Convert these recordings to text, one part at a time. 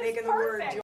making the word perfect.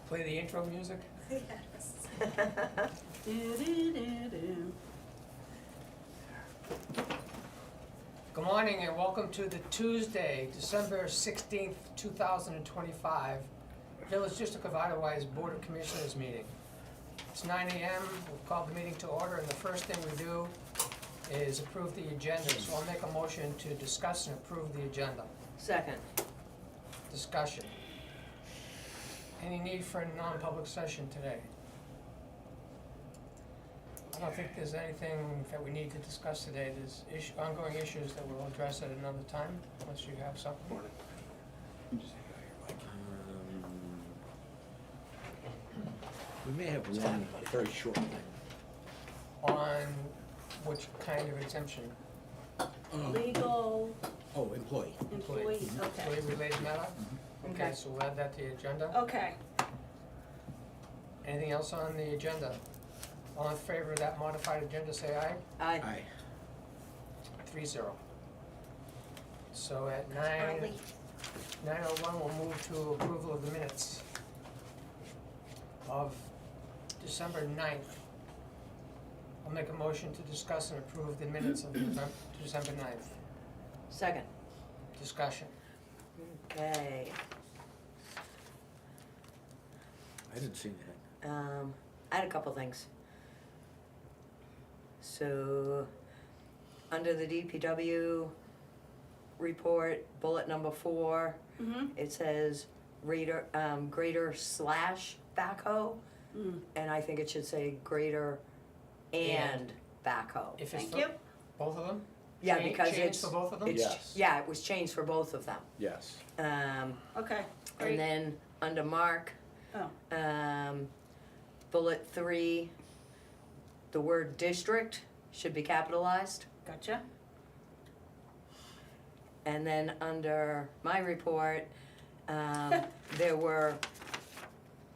Play the intro music. Yes. Good morning and welcome to the Tuesday, December 16th, 2025 Village District of Eidelweiss Board of Commissioners meeting. It's 9 a.m. We'll call the meeting to order, and the first thing we do is approve the agenda. So I'll make a motion to discuss and approve the agenda. Second. Discussion. Any need for a non-public session today? I don't think there's anything that we need to discuss today. There's ongoing issues that we'll address at another time, unless you have something. We may have one very short thing. On which kind of exemption? Legal, Oh, employee. employee, okay, Employee-related matter? Okay, Okay. so we'll add that to the agenda. okay. Anything else on the agenda? All in favor of that modified agenda, say aye. Aye. Aye. 3-0. So at Early. 9:01, we'll move to approval of the minutes of December 9th. I'll make a motion to discuss and approve the minutes of December 9th. Second. Discussion. Okay. I didn't see that. I had a couple things. So, under the DPW report, bullet number 4, Mm-hmm. it says greater slash backhoe, and I think it should say greater and backhoe. If it's Thank for you. both of them? Yeah, Change- because change it's, for both of them? Yes. yeah, it was changed for both of them. Yes. Okay, And great. then under Mark, Oh, bullet 3, the word district should be capitalized. gotcha. And then under my report, there were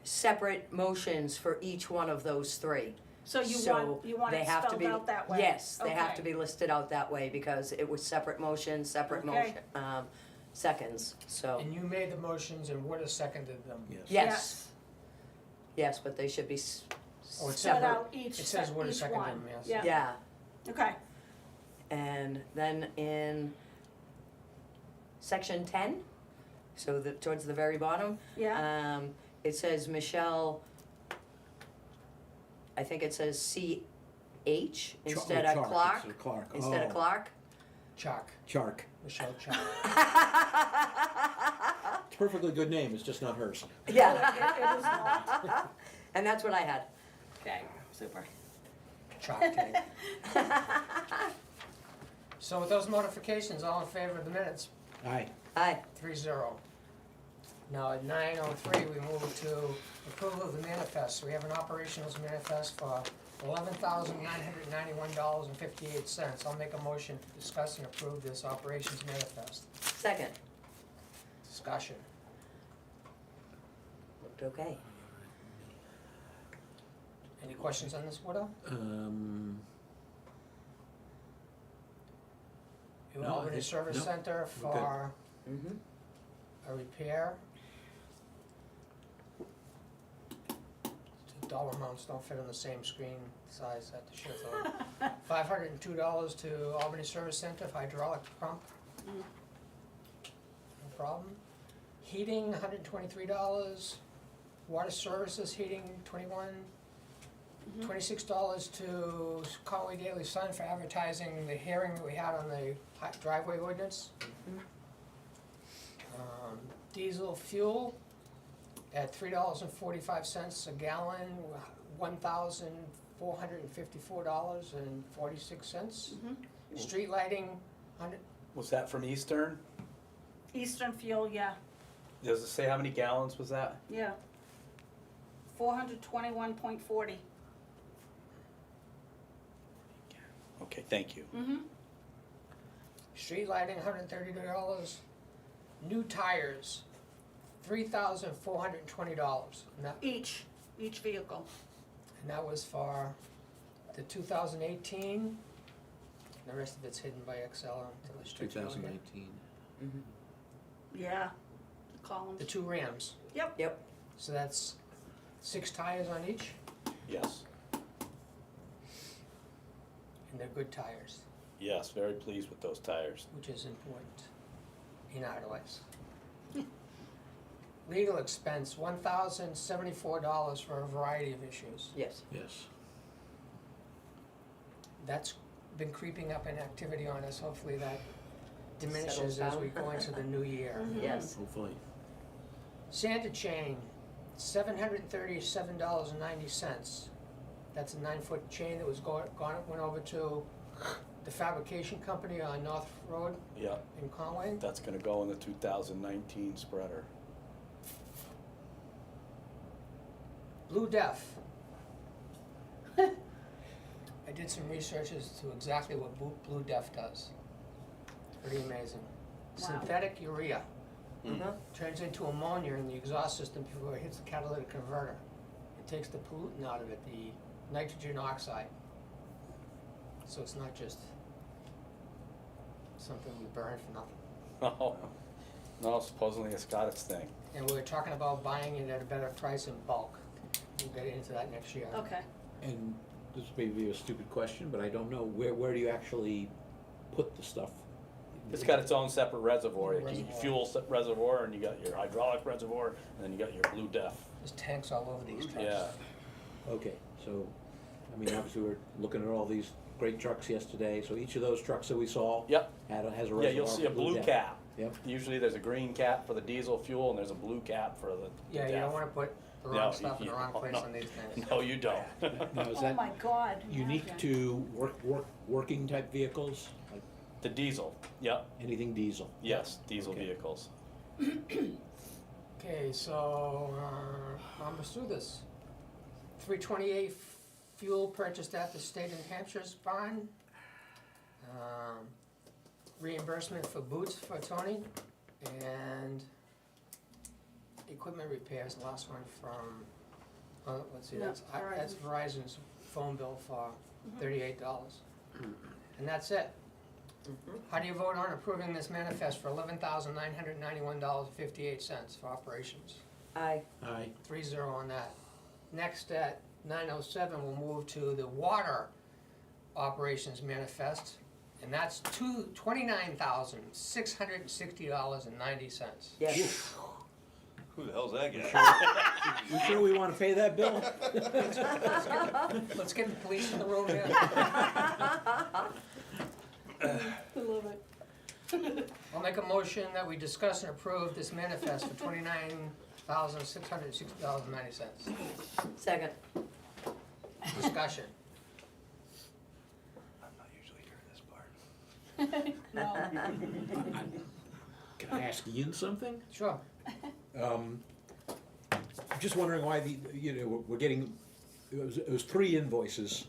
separate motions for each one of those 3. So you want they it have to spelled be- out that way? Yes, they have to Okay. be listed out that way because it was separate motions, separate Okay. motion, seconds, so, And you made the motions and Wood has seconded them? Yes. yes. Yes, but they should be Oh, it's Spelled separate. out each, It says Wood has each seconded one. them, yes. Yeah, Yeah, okay, and then in section 10, so towards the very bottom, yeah, it says Michelle, I think it says C-H instead of Clark, Instead of Clark. instead of Oh, Clark. Chark, Chark. Michelle Chark. It's a perfectly good name, it's just not hers. Yeah, it is not, and that's what I had. okay, super. Chalk cake. So with those modifications, all in favor of the minutes? Aye. Aye, 3-0. Now at 9:03, we move to approval of the manifest. We have an operations manifest for $11,991.58. I'll make a motion to discuss and approve this operations manifest. second, Discussion. looked okay. Any questions on this, Widow? You No, Albany it's- Service no, Center we're for Mm-hmm. a repair to dollar amounts don't fit on the same screen size at the sheriff's office. $502 to Albany Service Center for hydraulic pump. Mm. No problem. Heating, $123. Water services, heating, $21. $26 to Conway Daily Sun for advertising the hearing that we had on the driveway ordinance. Diesel fuel at $3.45 a gallon, $1,454.46. Street lighting, Was that from Eastern? Eastern fuel, yeah, Does it say how many gallons was that? yeah. 421.40. Okay, thank you. street lighting, $132. New tires, $3,420. Each vehicle. And that was for the 2018. The rest of it's hidden by Excel until it's strict. 2019. Yeah, the columns. The two Rams. Yep. So that's 6 tires on each, Yes. and they're good tires, Yes, very pleased with those tires. which is important in Eidelweiss. Legal expense, $1,074 for a variety of issues. Yes. Yes. That's been creeping up in activity on us. Hopefully that diminishes Settles as down. we go into the new year. Yes. Hopefully. Santa chain, $737.90. That's a 9-foot chain that was went over to the fabrication company on North Road Yeah, in Conway. that's gonna go in the 2019 spreader. Blue Def. I did some research as to exactly what Blue Def does. It's pretty amazing. Wow. Synthetic urea Uh-huh. turns into ammonia in the exhaust system before it hits the catalytic converter. It takes the pollutant out of it, the nitrogen oxide. So it's not just something we burn for nothing. Oh, no, supposedly it's got its thing. And we're talking about buying it at a better price in bulk. We'll get into that next year. Okay. And this may be a stupid question, but I don't know, where do you actually put the stuff? It's got its own separate reservoir. You Reservoir. got fuel reservoir, and you got your hydraulic reservoir, and then you got your Blue Def. There's tanks all over these trucks. Yeah. Okay, so, I mean, obviously, we're looking at all these great trucks yesterday, so each of those trucks that we saw Yep. has a reservoir. Yeah, you'll see a for blue Def. cap. Yep. Usually there's a green cap for the diesel fuel, and there's a blue cap for the Yeah, you Def. don't wanna put the No, wrong stuff in you- the wrong place no. on these things. No, you don't. Now, is Oh that my God. unique Imagine. to working type vehicles, like The diesel, yep, anything diesel? yes, diesel Okay. vehicles. Okay, so, I'm through this. 328 fuel purchased at the state of New Hampshire's barn. Reimbursement for boots for Tony, and equipment repairs, last one from, let's see, No, that's Verizon's phone bill for $38. And that's it. How do you vote on approving this manifest for $11,991.58 for operations? Aye. Aye. 3-0 on that. Next at 9:07, we'll move to the water operations manifest, and that's $29,660.90. Yes. Who the hell's that guy? You sure we wanna pay that bill? Let's get the police in the room here. I love it. I'll make a motion that we discuss and approve this manifest for $29,660.90. Second. Discussion. I'm not usually here this part. No. Can I ask Ian something? Sure. I'm just wondering why we're getting, it was 3 invoices,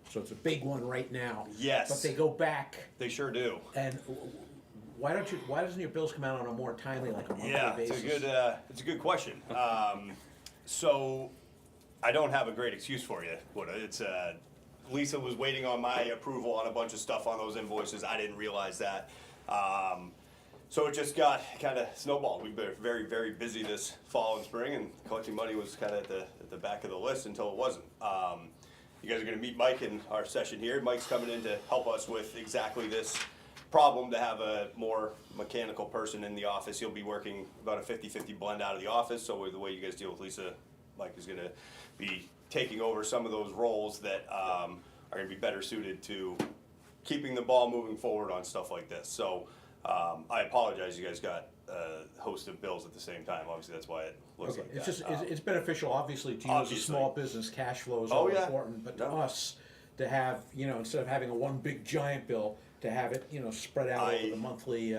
so it's a big one right now. Yes. But they go back, They sure do. and why doesn't your bills come out on a more timely, like a monthly Yeah, basis? it's a good question. So I don't have a great excuse for you. It's Lisa was waiting on my approval on a bunch of stuff on those invoices. I didn't realize that. So it just got kind of snowballed. We've been very, very busy this fall and spring, and collecting money was kind of at the back of the list until it wasn't. You guys are going to meet Mike in our session here. Mike's coming in to help us with exactly this problem, to have a more mechanical person in the office. He'll be working about a 50-50 blend out of the office, so with the way you guys deal with Lisa, Mike is going to be taking over some of those roles that are going to be better suited to keeping the ball moving forward on stuff like this. So I apologize, you guys got a host of bills at the same time. Obviously, that's why it looks Okay, like it's that. just, it's beneficial, obviously, to you as a Obviously. small business, cash flows Oh, are yeah. important, but to No. us, to have, you know, instead of having a one big giant bill, to have it, you know, spread out over the monthly,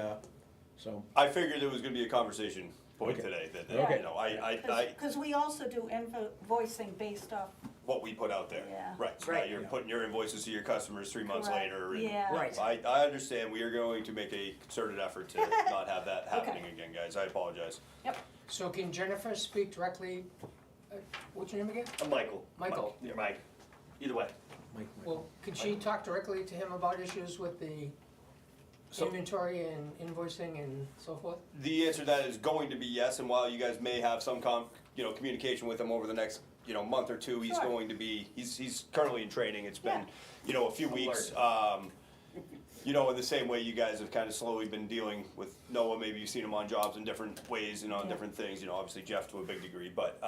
so, I figured it was going to be a conversation point Okay. today. That Okay. you know, I Because we also do invoicing based off, what we put out there. Yeah. Right. So now Right. you're putting your invoices to your customers 3 months Correct. later. And Yeah. Right. I understand. We are going to make a concerted effort to not have that happening again, guys. I apologize. yep, So can Jennifer speak directly, what's your name again? I'm Michael. Michael. Yeah, Mike. Either way. Mike, Well, could she talk directly to him about issues with the So- inventory and invoicing and so forth? The answer to that is going to be yes. And while you guys may have some communication with him over the next month or two, he's Sure. going to be he's currently in training. It's been a few weeks. In the same way you guys have kind of slowly been dealing with Noah, maybe you've seen him on jobs in different ways and on different things, obviously Jeff to a big degree, but,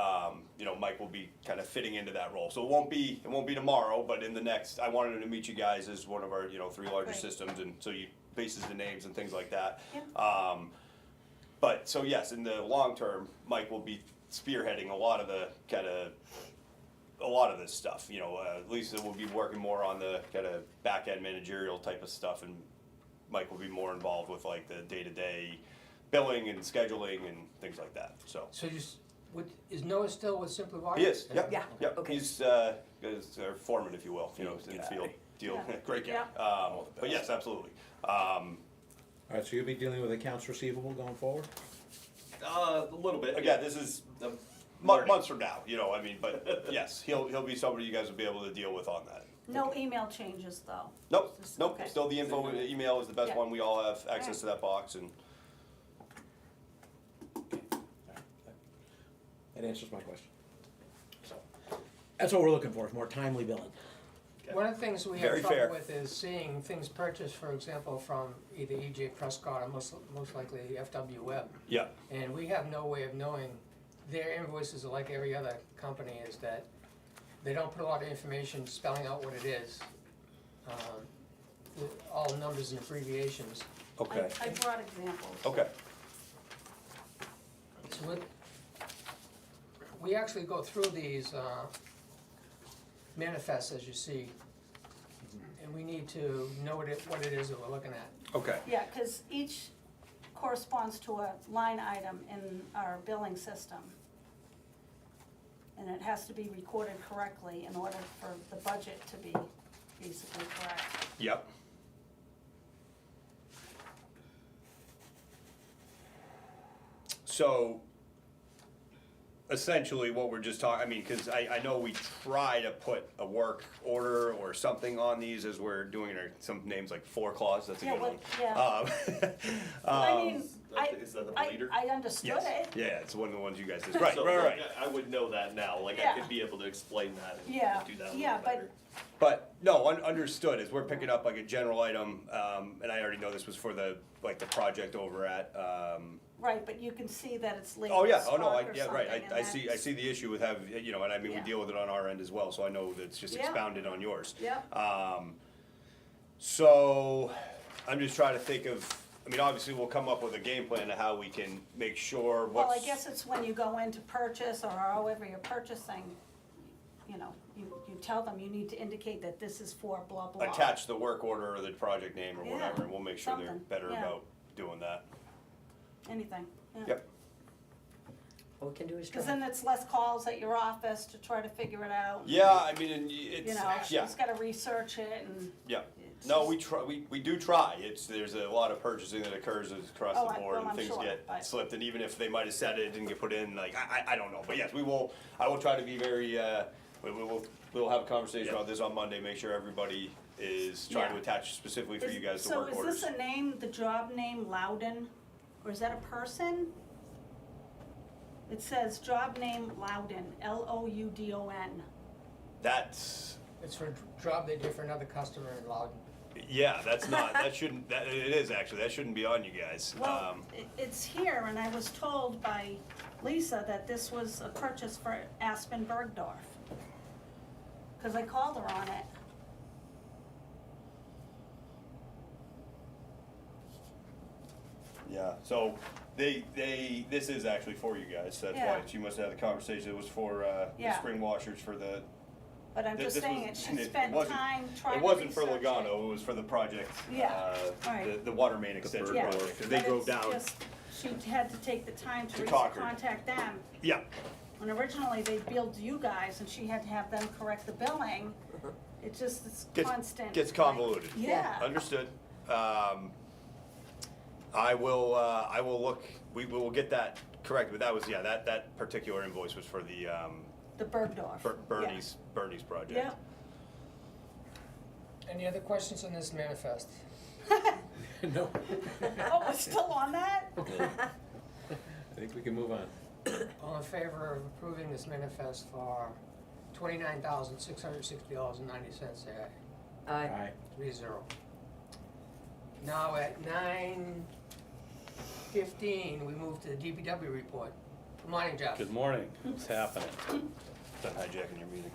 Mike will be kind of fitting into that role. So it won't be tomorrow, but in the next, I wanted him to meet you guys as one of our, 3 larger Great. systems, and so you, bases the names and things like that. Yeah. But, so yes, in the long term, Mike will be spearheading a lot of this stuff, Lisa will be working more on the kind of back-end managerial type of stuff, and Mike will be more involved with like the day-to-day billing and scheduling and things like that, so. So is Noah still with Simply Water? He is, yep, Yeah, yep, okay. he's our foreman, if you will, in the field, Yeah. great guy. Yeah. But yes, absolutely. all right, so you'll be dealing with accounts receivable going forward? A little bit. Again, this is Learning. months from now, but yes, he'll be somebody you guys will be able to deal with on that. no email changes though. Nope, Just- nope, okay. still the info, email is the best Yeah. one, we all have access to that box, and That answers my question. So, that's what we're looking for, is more timely billing. One of the things we Very have fair. trouble with is seeing things purchased, for example, from either E.J. Prescott or most likely FW Web. yeah. And we have no way of knowing, their invoices are like every other company, is that they don't put a lot of information spelling out what it is. All numbers and abbreviations. Okay, I brought examples. okay, So we actually go through these manifests, as you see, and we need to know what it is that we're looking at. okay, Yeah, because each corresponds to a line item in our billing system. And it has to be recorded correctly in order for the budget to be basically correct. yep. So, essentially what we're just talking, cause I know we try to put a work order or something on these as we're doing some names like 4 clause, that's a Yeah, good one. yeah. I mean, Is that the bleeder? I understood Yes, it. yeah, it's one of the ones you guys did, right, So, right, like, right. I would know that now, like I Yeah. could be able to explain that and Yeah, do that a little yeah, but- better. But, no, understood, as we're picking up like a general item, and I already know this was for the project over at, Right, but you can see that it's oh, yeah, labeled oh, no, Spark or yeah, right, something, and I see that's- the issue with having, and I mean, we Yeah. deal with it on our end as well, so I know that it's just Yeah. expounded on yours. Yeah. So, I'm just trying to think of, obviously, we'll come up with a game plan of how we can make sure Well, what's. I guess it's when you go in to purchase or however you're purchasing, you tell them you need to indicate that this is for blah, blah. Attach the work order or the project name or Yeah, whatever, and we'll make sure they're something, better yeah. about doing that. Anything, yeah. Yep, All we can do is Because try. then it's less calls at your office to try to figure it out. yeah, and it's, You know, yeah. she's gotta research it and. Yeah, it's no, just- we try, we do try, there's a lot of purchasing that occurs across Oh, the board and I'm things sure, get but- slipped, and even if they might have said it, didn't get put in, like, I don't know, but yes, I will try to be very, we'll have a conversation Yeah. about this on Monday, make sure everybody is trying to Yeah. attach specifically for you guys to So work is orders. this a name, the job name Loudon? Or is that a person? It says job name Loudon, Loudon. That's, It's for a job they did for another customer in Loudon. yeah, that's not, that shouldn't, that, it is actually, that shouldn't be on you guys. Well, it's here, and I was told by Lisa that this was a purchase for Aspen Bergdorf. Cause I called her on it. Yeah, so this is actually for you guys, that's why Yeah. she must have had the conversation, it was for, the Yeah. spring washers for the, But I'm This- just this saying, was- she it spent wasn't- time trying it to wasn't for research it. Logano, it was for the project. Yeah, right. The water main extension Yeah, project, 'cause they but drove it's down. just, she had to take the time To to Concord. contact them. Yeah, And originally they billed you guys and she had to have them correct the billing. It just, it's constant. gets like- convoluted. Yeah. Understood. I will look, we will get that correct, but that was, yeah, that particular invoice was for the, The Bergdorf. Bernie's project. Yeah. Any other questions on this manifest? No, Oh, we're still on that? I think we can move on. All in favor of approving this manifest for $29,660.90, say aye. Aye. Aye. 3-0. Now at 9:15, we move to the DPW report. Good morning, Jeff. Good morning, what's happening? Done hijacking your meeting.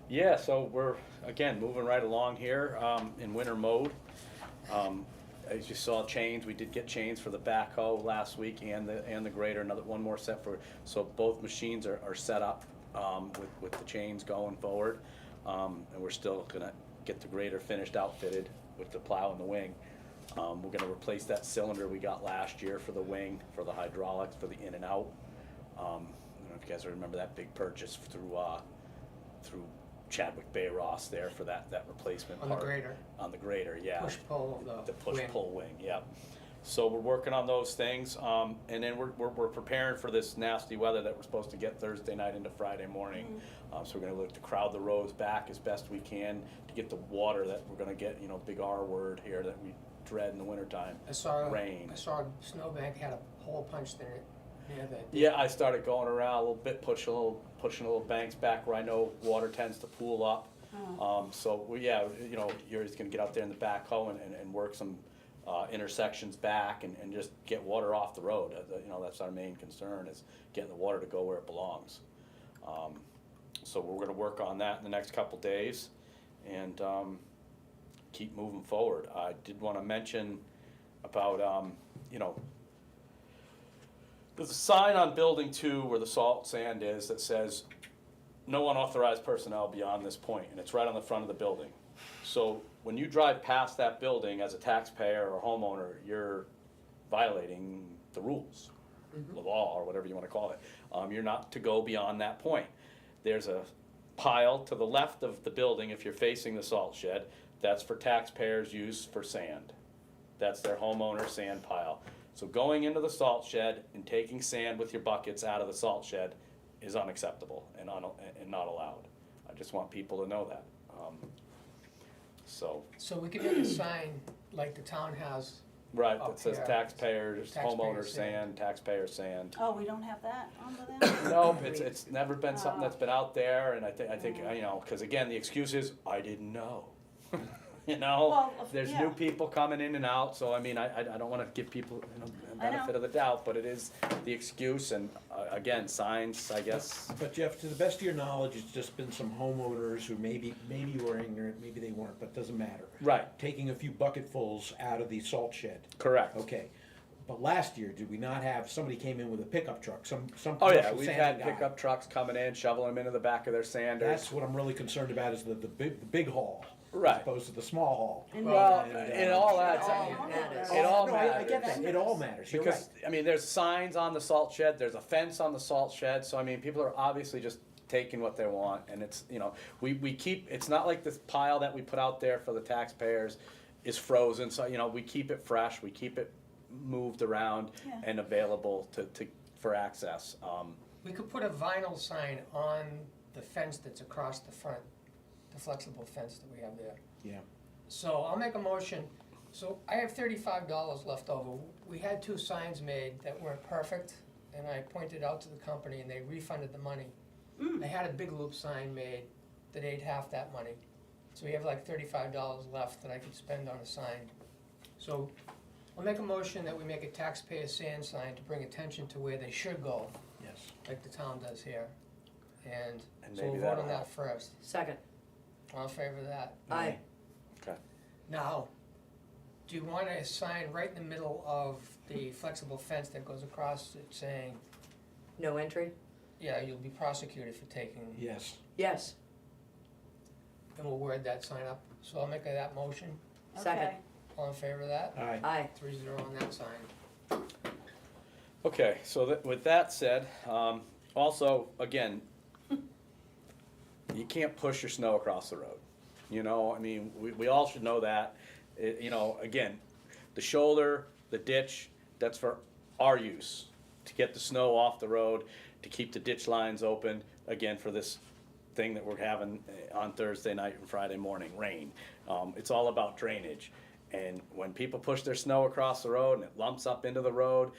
Yeah, so we're, again, moving right along here, in winter mode. As you saw, chains, we did get chains for the backhoe last week and the grader, one more set for, so both machines are set up, with the chains going forward. And we're still gonna get the grader finished outfitted with the plow and the wing. We're gonna replace that cylinder we got last year for the wing, for the hydraulics, for the in and out. I don't know if you guys remember that big purchase through Chadwick Bay Ross there for that replacement On the part. grader. On the grader, yeah. Push-pull of the wing. push-pull wing, yep. So we're working on those things, and then we're preparing for this nasty weather that we're supposed to get Thursday night into Friday morning. So we're gonna look to crowd the roads back as best we can to get the water that we're gonna get, big R word here that we dread in the wintertime. I saw Rain. a snowbank had a hole punched in it near the. Yeah, I started going around a little bit, pushing little banks back where I know water tends to pool up. So you're just gonna get out there in the backhoe and work some intersections back and just get water off the road. That's our main concern, is getting the water to go where it belongs. So we're gonna work on that in the next couple days and keep moving forward. I did wanna mention about, there's a sign on building 2 where the salt sand is that says, "No unauthorized personnel beyond this point," and it's right on the front of the building. So when you drive past that building as a taxpayer or homeowner, you're violating the rules, the law, or whatever you wanna call it. You're not to go beyond that point. There's a pile to the left of the building if you're facing the salt shed. That's for taxpayers' use for sand. That's their homeowner sand pile. So going into the salt shed and taking sand with your buckets out of the salt shed is unacceptable and not allowed. I just want people to know that. So we could make a sign like the town has. Right, Up that says here. taxpayers, Taxpayer homeowner sand. sand, taxpayer sand. Oh, we don't have that on with them? No, it's never been something that's been out there, and I think, because again, the excuse is, I didn't know. Well, There's yeah. new people coming in and out, so I mean, I don't wanna give people, the I know. benefit of the doubt, but it is the excuse, and again, signs, I guess. But Jeff, to the best of your knowledge, it's just been some homeowners who maybe were ignorant, maybe they weren't, but doesn't matter. Right, Taking a few bucketfuls out of the salt shed. correct. Okay, but last year, did we not have, somebody came in with a pickup truck, some Oh yeah, commercial we've sanding had guy? pickup trucks coming in, shoveling them into the back of their sanders. That's what I'm really concerned about, is the big haul. Right. As opposed to the small haul. And Well, And, it all adds It all up. matters. It all No, I matters. get that, it all matters, you're right. Because, I mean, there's signs on the salt shed, there's a fence on the salt shed, so I mean, people are obviously just taking what they want, and it's, we keep, it's not like this pile that we put out there for the taxpayers is frozen, so, we keep it fresh, we keep it moved around Yeah. and available for access. We could put a vinyl sign on the fence that's across the front, the flexible fence that we have there. Yeah. So I'll make a motion So I have $35 left over. We had 2 signs made that weren't perfect, and I pointed out to the company, and they refunded the money. They had a big loop sign made that ate half that money. So we have like $35 left that I could spend on a sign. So I'll make a motion that we make a taxpayer sand sign to bring attention to where they should go, Yes. like the town does here. And And so we'll maybe vote that'll on that help. first. Second. All in favor of that? Aye. Okay. Now, do you want a sign right in the middle of the flexible fence that goes across it saying, No entry? yeah, you'll be prosecuted for taking, Yes. Yes. and we'll word that sign up. So I'll make that motion. Second. Okay. All in favor of that? Aye. Aye. 3-0 on that sign. Okay, so with that said, also, again, you can't push your snow across the road. You know, I mean, we all should know that. You know, again, the shoulder, the ditch, that's for our use, to get the snow off the road, to keep the ditch lines open, again, for this thing that we're having on Thursday night and Friday morning, rain. It's all about drainage. And when people push their snow across the road and it lumps up into the road,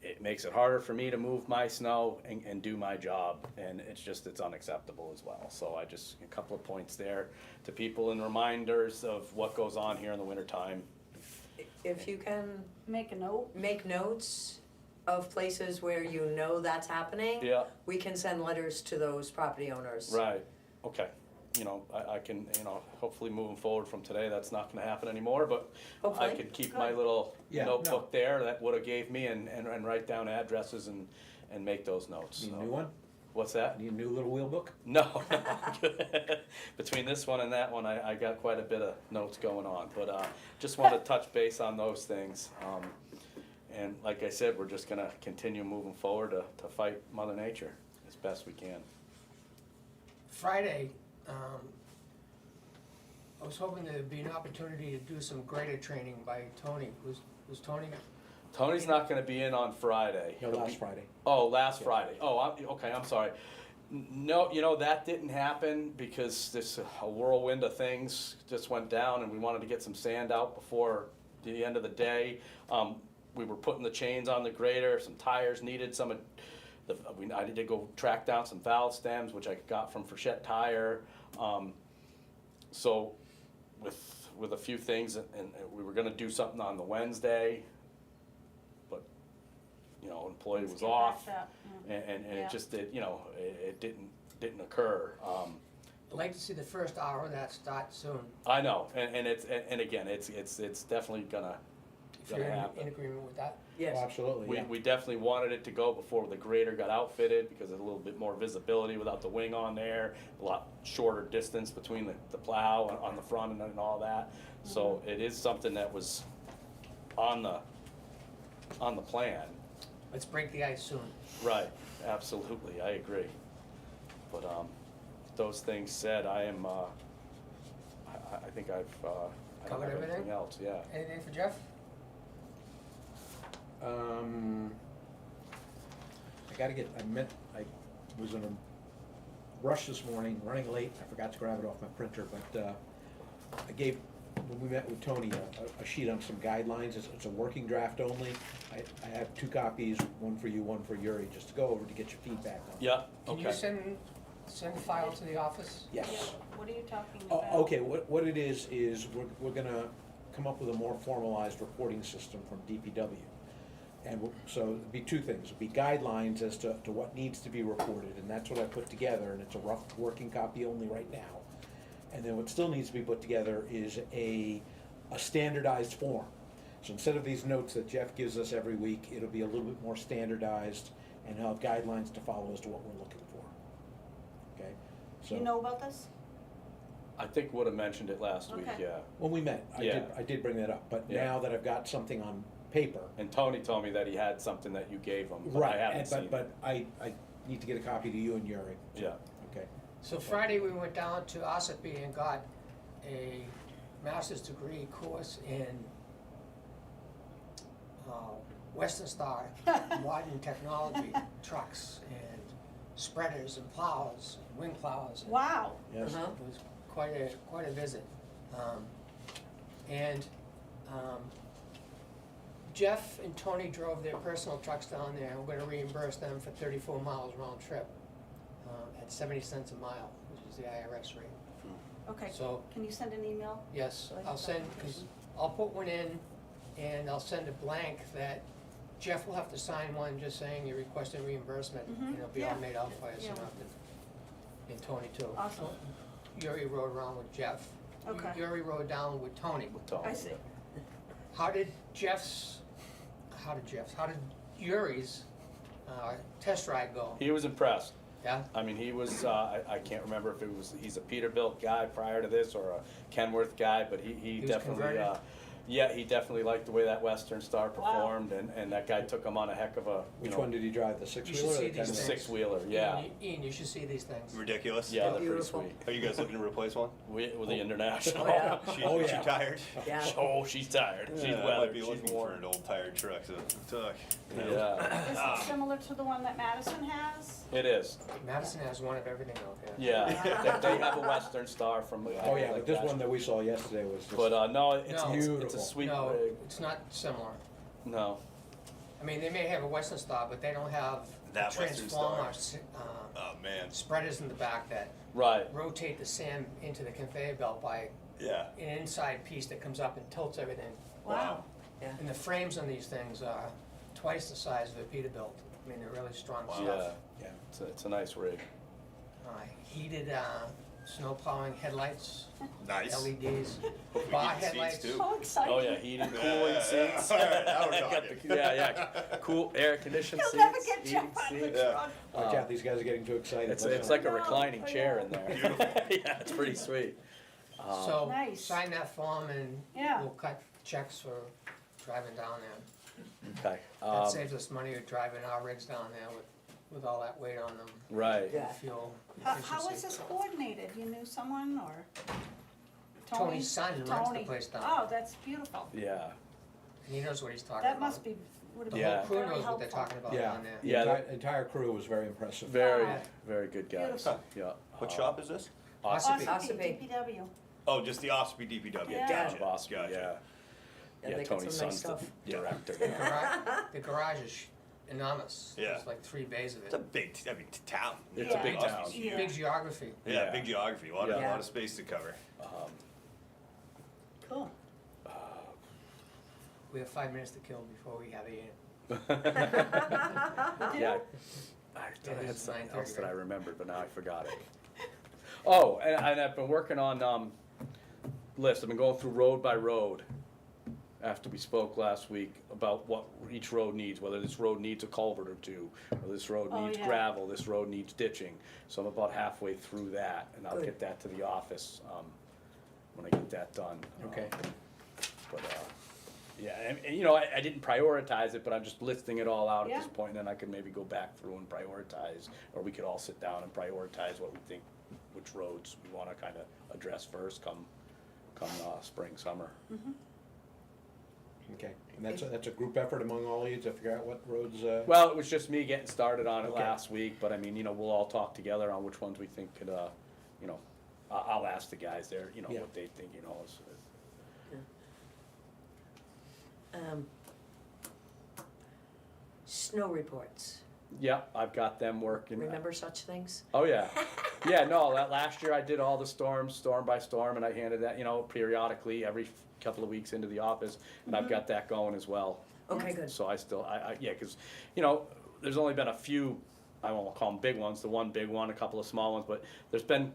it makes it harder for me to move my snow and do my job, and it's unacceptable as well. So I just, a couple of points there to people and reminders of what goes on here in the wintertime. If you can Make a note. make notes of places where you know that's happening, Yeah, we can send letters to those property owners. right, okay. You know, I can, you know, hopefully moving forward from today, that's not gonna happen anymore, but I Hopefully. could keep my Good. little Yeah, notebook there that would've gave me and write down addresses and make those notes. Need a So- new one? What's that? Need a new little wheel book? No, between this one and that one, I got quite a bit of notes going on, but, just wanted to touch base on those things. And like I said, we're just gonna continue moving forward to fight Mother Nature as best we can. Friday, I was hoping there'd be an opportunity to do some grader training by Tony. Was Tony? Tony's not gonna be in on Friday. No, He'll last be- Friday. Oh, last Friday. Oh, okay, I'm sorry. No, you know, that didn't happen because this, a whirlwind of things just went down and we wanted to get some sand out before the end of the day. We were putting the chains on the grader, some tires needed, I did go track down some valve stems, which I got from Frechette Tire. So with a few things, and we were gonna do something on the Wednesday, but, you know, employee Let's was get off. back up. And Yeah. it just did, you know, it didn't occur. I'd like to see the first hour of that start soon. I know, and again, it's definitely gonna If you're in happen. agreement with that. Yes. Absolutely, yeah. We definitely wanted it to go before the grader got outfitted because of a little bit more visibility without the wing on there, a lot shorter distance between the plow on the front and all that. So it is something that was on the plan. Let's break the ice soon. Right, absolutely, I agree. But, those things said, I am, I think I don't Covered have anything everything? else, yeah. Anything for Jeff? I was in a rush this morning, running late, I forgot to grab it off my printer, but, I gave, when we met with Tony, a sheet on some guidelines, it's a working draft only. I have 2 copies, one for you, one for Yuri, just to go over to get your feedback on it. Yeah, Can you okay. send the file to the office? Yes. Yeah, what are you talking Oh, about? okay, what it is we're gonna come up with a more formalized reporting system from DPW. And so it'd be 2 things, it'd be guidelines as to what needs to be reported, and that's what I put together, and it's a rough working copy only right now. And then what still needs to be put together is a standardized form. So instead of these notes that Jeff gives us every week, it'll be a little bit more standardized and have guidelines to follow as to what we're looking for. Okay? Do So you know about this? I think would have mentioned it last week, Okay. yeah. when we met, Yeah. I did bring that up, but Yeah. now that I've got something on paper. And Tony told me that he had something that you gave him, but Right, I haven't seen but it. I need to get a copy to you and Yuri. Yeah, Okay. So Friday, we went down to Ossipee and got a master's degree course in Western Star modern technology, trucks and spreaders and plows, and wing plows. and Wow. Yes. Uh-huh. It was quite a visit. And Jeff and Tony drove their personal trucks down there, and we're gonna reimburse them for 34 miles round trip, at 70 cents a mile, which is the IRS rate. Okay, So, can you send an email? yes, So I I'll can send, copy. cause I'll put one in, and I'll send a blank that Jeff will have to sign one just saying you requested reimbursement, Mhm, and it'll be all yeah. made out for you, so you Yeah. don't have to, and Tony too. Awesome. Yuri rode around with Jeff. Okay. Yuri rode down with Tony. With Tom. I see. How did Yuri's test ride go? He was impressed. Yeah? I mean, he was, I can't remember if it was, he's a Peterbilt guy prior to this or a Kenworth guy, but he was definitely, converted? yeah, he definitely liked the way that Western Star performed, and that guy took him on a heck of a, you Which know, one did he drive, the You should six-wheeler or see the these the things. 10? six-wheeler, yeah. Ian, you should see these things. Ridiculous. Yeah, they're pretty Beautiful. sweet. Are you guys looking to replace one? With the International. Oh, yeah. Oh, She yeah. tired? Yeah. Oh, she's tired. She's Yeah, I weathered. might be She's looking for worn. an old tired truck to tuck. Yeah, Is it similar to the one that Madison has? it is. Madison has one of everything out there. Yeah, they have a Western Star from. Oh, yeah, but this one that we saw yesterday was just. But no, it's No. it's a Beautiful. sweet No, rig. it's not similar. No, I mean, they may have a Western Star, but they don't have That Western transformer Oh, man. spreaders in the back that right. rotate the sand into the conveyor belt by Yeah. an inside piece that comes up and tilts everything. Wow. And the frames on these things are twice the size of a Peterbilt. I mean, they're really strong Wow. stuff. Yeah, it's a nice rig. Heated snow plowing headlights, Nice. LEDs, Hope we bar get seats, headlights. too. So exciting. Oh yeah, heated, cooling seats. All right, now we're Got talking. the- yeah, cool air conditioned You'll seats. never get heated Jeff out of the seats. Yeah. truck. Watch out, these guys are getting too excited. It's like a No, reclining I chair know. in there. Beautiful. Yeah, it's pretty sweet. So, Nice. sign that form and Yeah. we'll cut checks for driving down there. Okay. That saves us money of driving our rigs down there with all that weight on them, Right. Yeah. fuel How efficiency. was this coordinated? You knew someone or? Tony's son runs the Tony. place down. Oh, that's beautiful. Yeah. And he knows what he's talking That about. must be, would have The been Yeah. whole crew very knows what they're helpful. talking about Yeah, down there. the Yeah, entire crew was very impressive. Very, Wow. very good guys. Beautiful. Yeah. What shop is this? Awesome. Ossipee. Ossipee, DPW. Oh, just the Ospey DPW. Yeah. Gotcha. Awesome, Gotcha. yeah. And Yeah, they got Tony's some nice son's the stuff. director. The the garage is enormous. Yeah. There's like 3 bays of It's a it. big, town. It's a big Ospey's town. huge. Yeah. Big geography. Yeah, Yeah. big geography, a lot Yeah. of space to cover. Cool. We have 5 minutes to kill before we have Ian. Yeah. I It had is something 9:30, else that I right? remembered, but now I forgot it. Oh, and I've been working on lists. I've been going through road by road after we spoke last week about what each road needs, whether this road needs a culvert or two, or this road Oh, needs yeah. gravel, this road needs ditching. So I'm about halfway through that, and I'll Good. get that to the office when I get that done. Okay. But, yeah, and you know, I didn't prioritize it, but I'm just listing it all out at this Yeah. point, and then I could maybe go back through and prioritize, or we could all sit down and prioritize what we think, which roads we wanna kinda address first come spring, summer. Okay, and that's a group effort among all of you to figure out what roads, Well, it was just me getting started on it Okay. last week, but I mean, you know, we'll all talk together on which ones we think could, you know, I'll ask the guys there, you know, Yeah. what they think, you know, is. Snow reports, Yeah, I've got them working. remember such things? Oh, yeah. Yeah, no, last year I did all the storms, storm by storm, and I handed that, you know, periodically every couple of weeks into the office, and I've got that going as well. Okay, good. So I still, yeah, because, you know, there's only been a few, I won't call them big ones, the one big one, a couple of small ones, but there's been,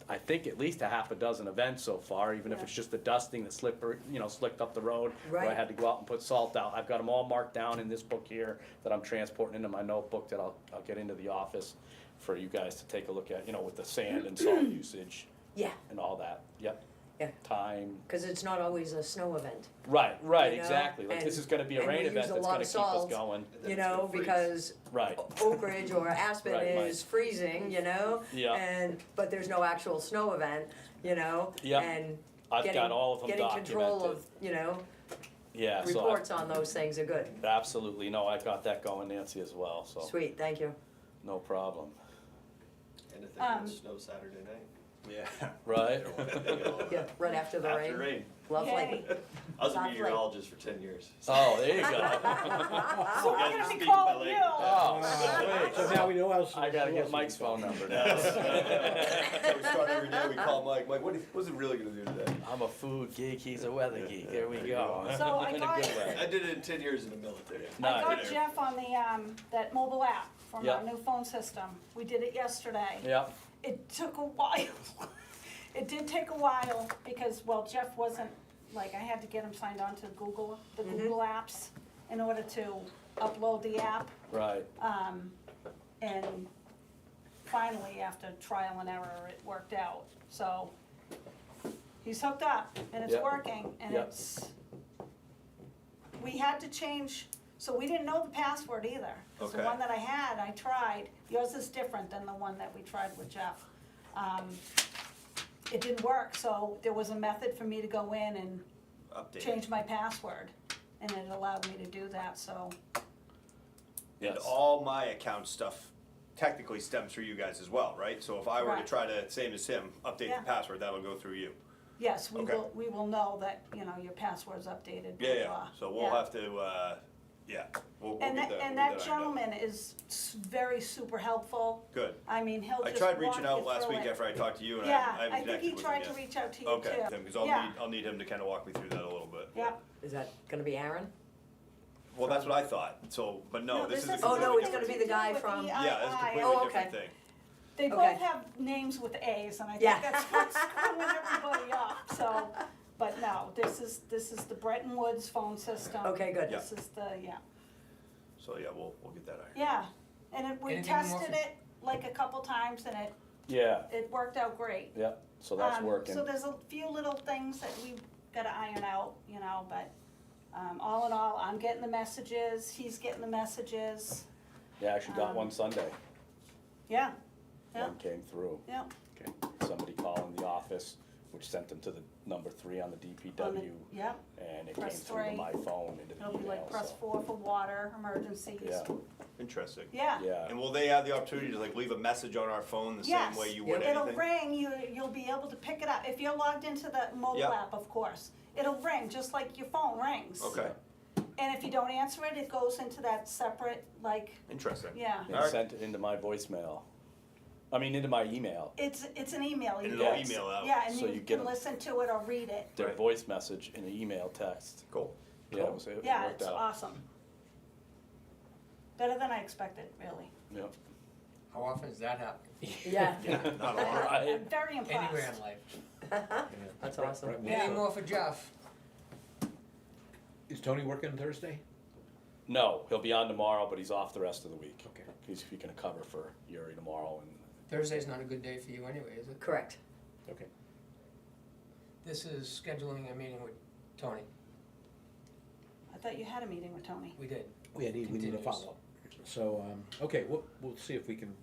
I think, at least a half a dozen events so far, even if Yeah. it's just the dusting that slicked up the road, where I Right. had to go out and put salt out. I've got them all marked down in this book here that I'm transporting into my notebook that I'll get into the office for you guys to take a look at, you know, with the sand and salt usage Yeah, and all that. Yep. Yeah. Time. cause it's not always a snow event, Right, You know, exactly. Like, this and- is gonna be a and rain we event use a that's lot gonna of keep us salt. going. you know, because Right. Oak Ridge or Aspen Right, is freezing, you know? Yeah. But there's no actual snow event, you know? Yeah. And I've getting, got all of them getting documented. control of, you know, Yeah, so reports on those things are good. absolutely, no, I got that going, Nancy, as well, so, Sweet, thank you. no problem. Anything Um, will snow Saturday night? Yeah. right? Yeah, right after the After rain. rain. Lovely. Yay. I was a Lovely. meteorologist for 10 years. Oh, there you go. So You we're guys gonna are be speaking calling my you. language. So now we know else. I gotta who get else Mike's we phone call. number now. So we start every day, we call Mike, what's it really gonna do today? I'm a food geek, he's a weather geek, there we go. So I In a got- good way. I did it in 10 years in the military. I Nice. got Jeff on the, that mobile app from Yeah. our new phone system. We did it yesterday. Yeah, It took a while. It did take a while because, well, Jeff wasn't, like, I had to get him signed on to Google, the Google apps in order to upload the app. right. And finally, after trial and error, it worked out. So he's hooked up and it's Yep. working and Yep. we had to change, so we didn't know the password either. 'Cause the Okay. one that I had, I tried, yours is different than the one that we tried with Jeff. It didn't work, so there was a method for me to go in and Update. change my password. And it allowed me to do that, so, And Yes. all my account stuff technically stems through you guys as well, right? So if I were to Right. try to, same as him, update Yeah. the password, that'll go through you. yes, Okay. we will know that, you know, your password's updated, blah, Yeah, yeah, blah. so we'll Yeah. have to, yeah, we'll And get that, that. and we'll that get that ironed out. gentleman is very super helpful. Good. I mean, he'll I just tried walk reaching you out last through week it. after I talked to you and Yeah, I haven't I think connected he with him tried to yet. reach out to you too. Okay, because Yeah. I'll need him to kind of walk me through that a little bit. Yep, Is that gonna be Aaron? Well, that's what I thought, so, but no, this is a has Oh, no, completely it's different. gonna be the guy with from- EII. Yeah, it's a completely Oh, different okay. thing. They both Okay. have names with A's, and I Yeah. think that's what's screwing everybody up, so, but no, this is the Bretton Woods phone system. Okay, good. This is the, yeah, So, yeah, we'll get that ironed. yeah, and we Anything more tested for- it like a couple times, and Yeah, it worked out great. yeah, so that's working. So there's a few little things that we've gotta iron out, you know, but, all in all, I'm getting the messages, he's getting the messages, Yeah, I actually got one Sunday, yeah, yeah, one came through. yeah. Okay. Somebody calling the office, which sent them to the number 3 on the On the- DPW, Yeah, and it came press through to 3. my phone into the it'll be like email, press so, 4 for water, emergencies. yeah, Interesting. Yeah. yeah. And will they have the opportunity to like leave a message on our phone the Yes. same way you would It'll anything? ring, you'll be able to pick it up, if you're logged into the mobile Yep. app, of course. It'll ring, just like your phone rings. Okay, And if you don't answer it, it goes into that separate, like, interesting. yeah. And Alright. sent it into my voicemail. I mean, into my email, It's an email. And you it'll get. email out. Yeah, and So you you get can 'em. listen to it or read it. their Right. voice message in an email text. Cool. Yeah, it was, it Yeah, worked it's out. awesome. Better than I expected, really. Yeah. How often does that happen? Yeah. Not a lot. Right. I'm very impressed. Anywhere in life. That's Right, awesome. right. Yeah. Anything more for Jeff? Is Tony working Thursday? No, he'll be on tomorrow, but he's off the rest of the week. Okay. He's gonna cover for Yuri tomorrow, and Thursday's not a good day for you anyway, is it? Correct. Okay. This is scheduling a meeting with Tony. I thought you had a meeting with Tony. We did. We need a Continues. follow-up. So, okay, we'll see if we can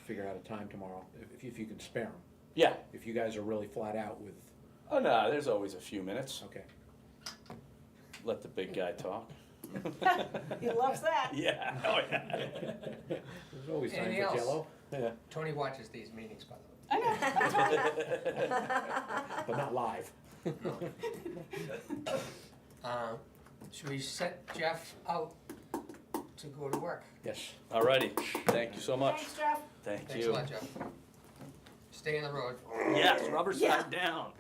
figure out a time tomorrow, if you can spare them. yeah. If you guys are really flat out with, Oh no, there's always a few minutes. okay. Let the big guy talk. He loves that. Yeah. Oh yeah. There's always time Anything for else? Jello. Yeah, Tony watches these meetings, by the way. I know. but not live. Should we set Jeff out to go to work? Yes. Alrighty. Thank you so much. Thanks, Jeff. Thank Thanks a you. lot, Jeff. Stay on the road. Yes, rubber Yeah. side down.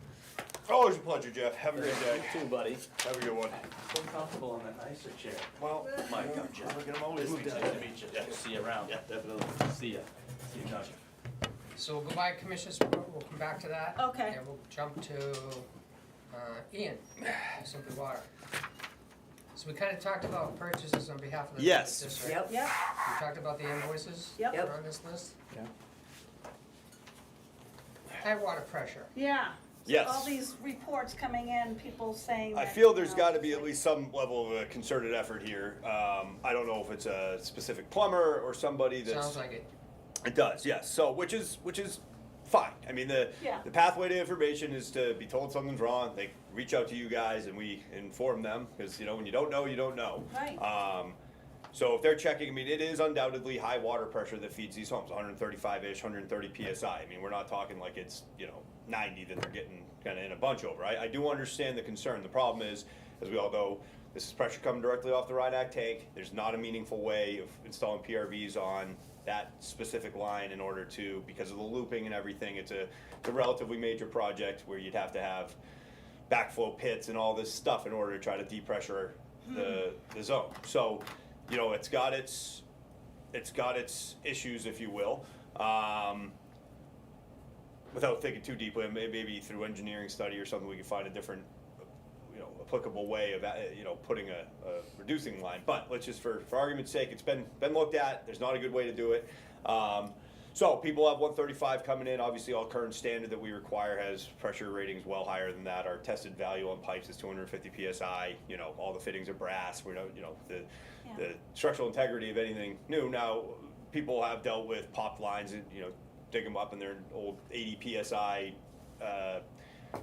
Always a pleasure, Jeff. Have a great day. You too, buddy. Have a good one. So comfortable in that nicer chair. Well, Mike, I'm Jeff. look at him always. Nice to meet you. Yeah. See you around. Yeah, definitely. See ya. See you, Josh. So goodbye, Commissioners, we'll come back to that. Okay. And we'll jump to Ian, Simply Water. So we kind of talked about purchases on behalf of the Yes. district. Yep. Yep, We talked about the invoices Yep. that are on this list. Yeah. High water pressure. yeah. Yes. All these reports coming in, people saying I that, feel you there's know, gotta be at least some level of a concerted effort here. I don't know if it's a specific plumber or somebody that's. Sounds like it. It does, yes. So, which is fine. I mean, the Yeah. pathway to information is to be told something's wrong. They reach out to you guys and we inform them because when you don't know, you don't know. Right. So if they're checking, I mean, it is undoubtedly high water pressure that feeds these homes, 135-ish, 130 PSI. I mean, we're not talking like it's, 90 that they're getting kind of in a bunch over. I do understand the concern. The problem is, as we all know, this is pressure coming directly off the Rhineac tank. There's not a meaningful way of installing PRVs on that specific line in order to, because of the looping and everything, it's a relatively major project where you'd have to have backflow pits and all this stuff in order to try to depressure the zone. So, it's got its issues, if you will. Without thinking too deeply, maybe through engineering study or something, we can find a different, applicable way of, putting a reducing line. But let's just, for argument's sake, it's been looked at. There's not a good way to do it. So people have 135 coming in. Obviously, all current standard that we require has pressure ratings well higher than that. Our tested value on pipes is 250 psi. All the fittings are brass. We don't, the structural integrity of anything new. Now, people have dealt with popped lines and dig them up in their old 80 psi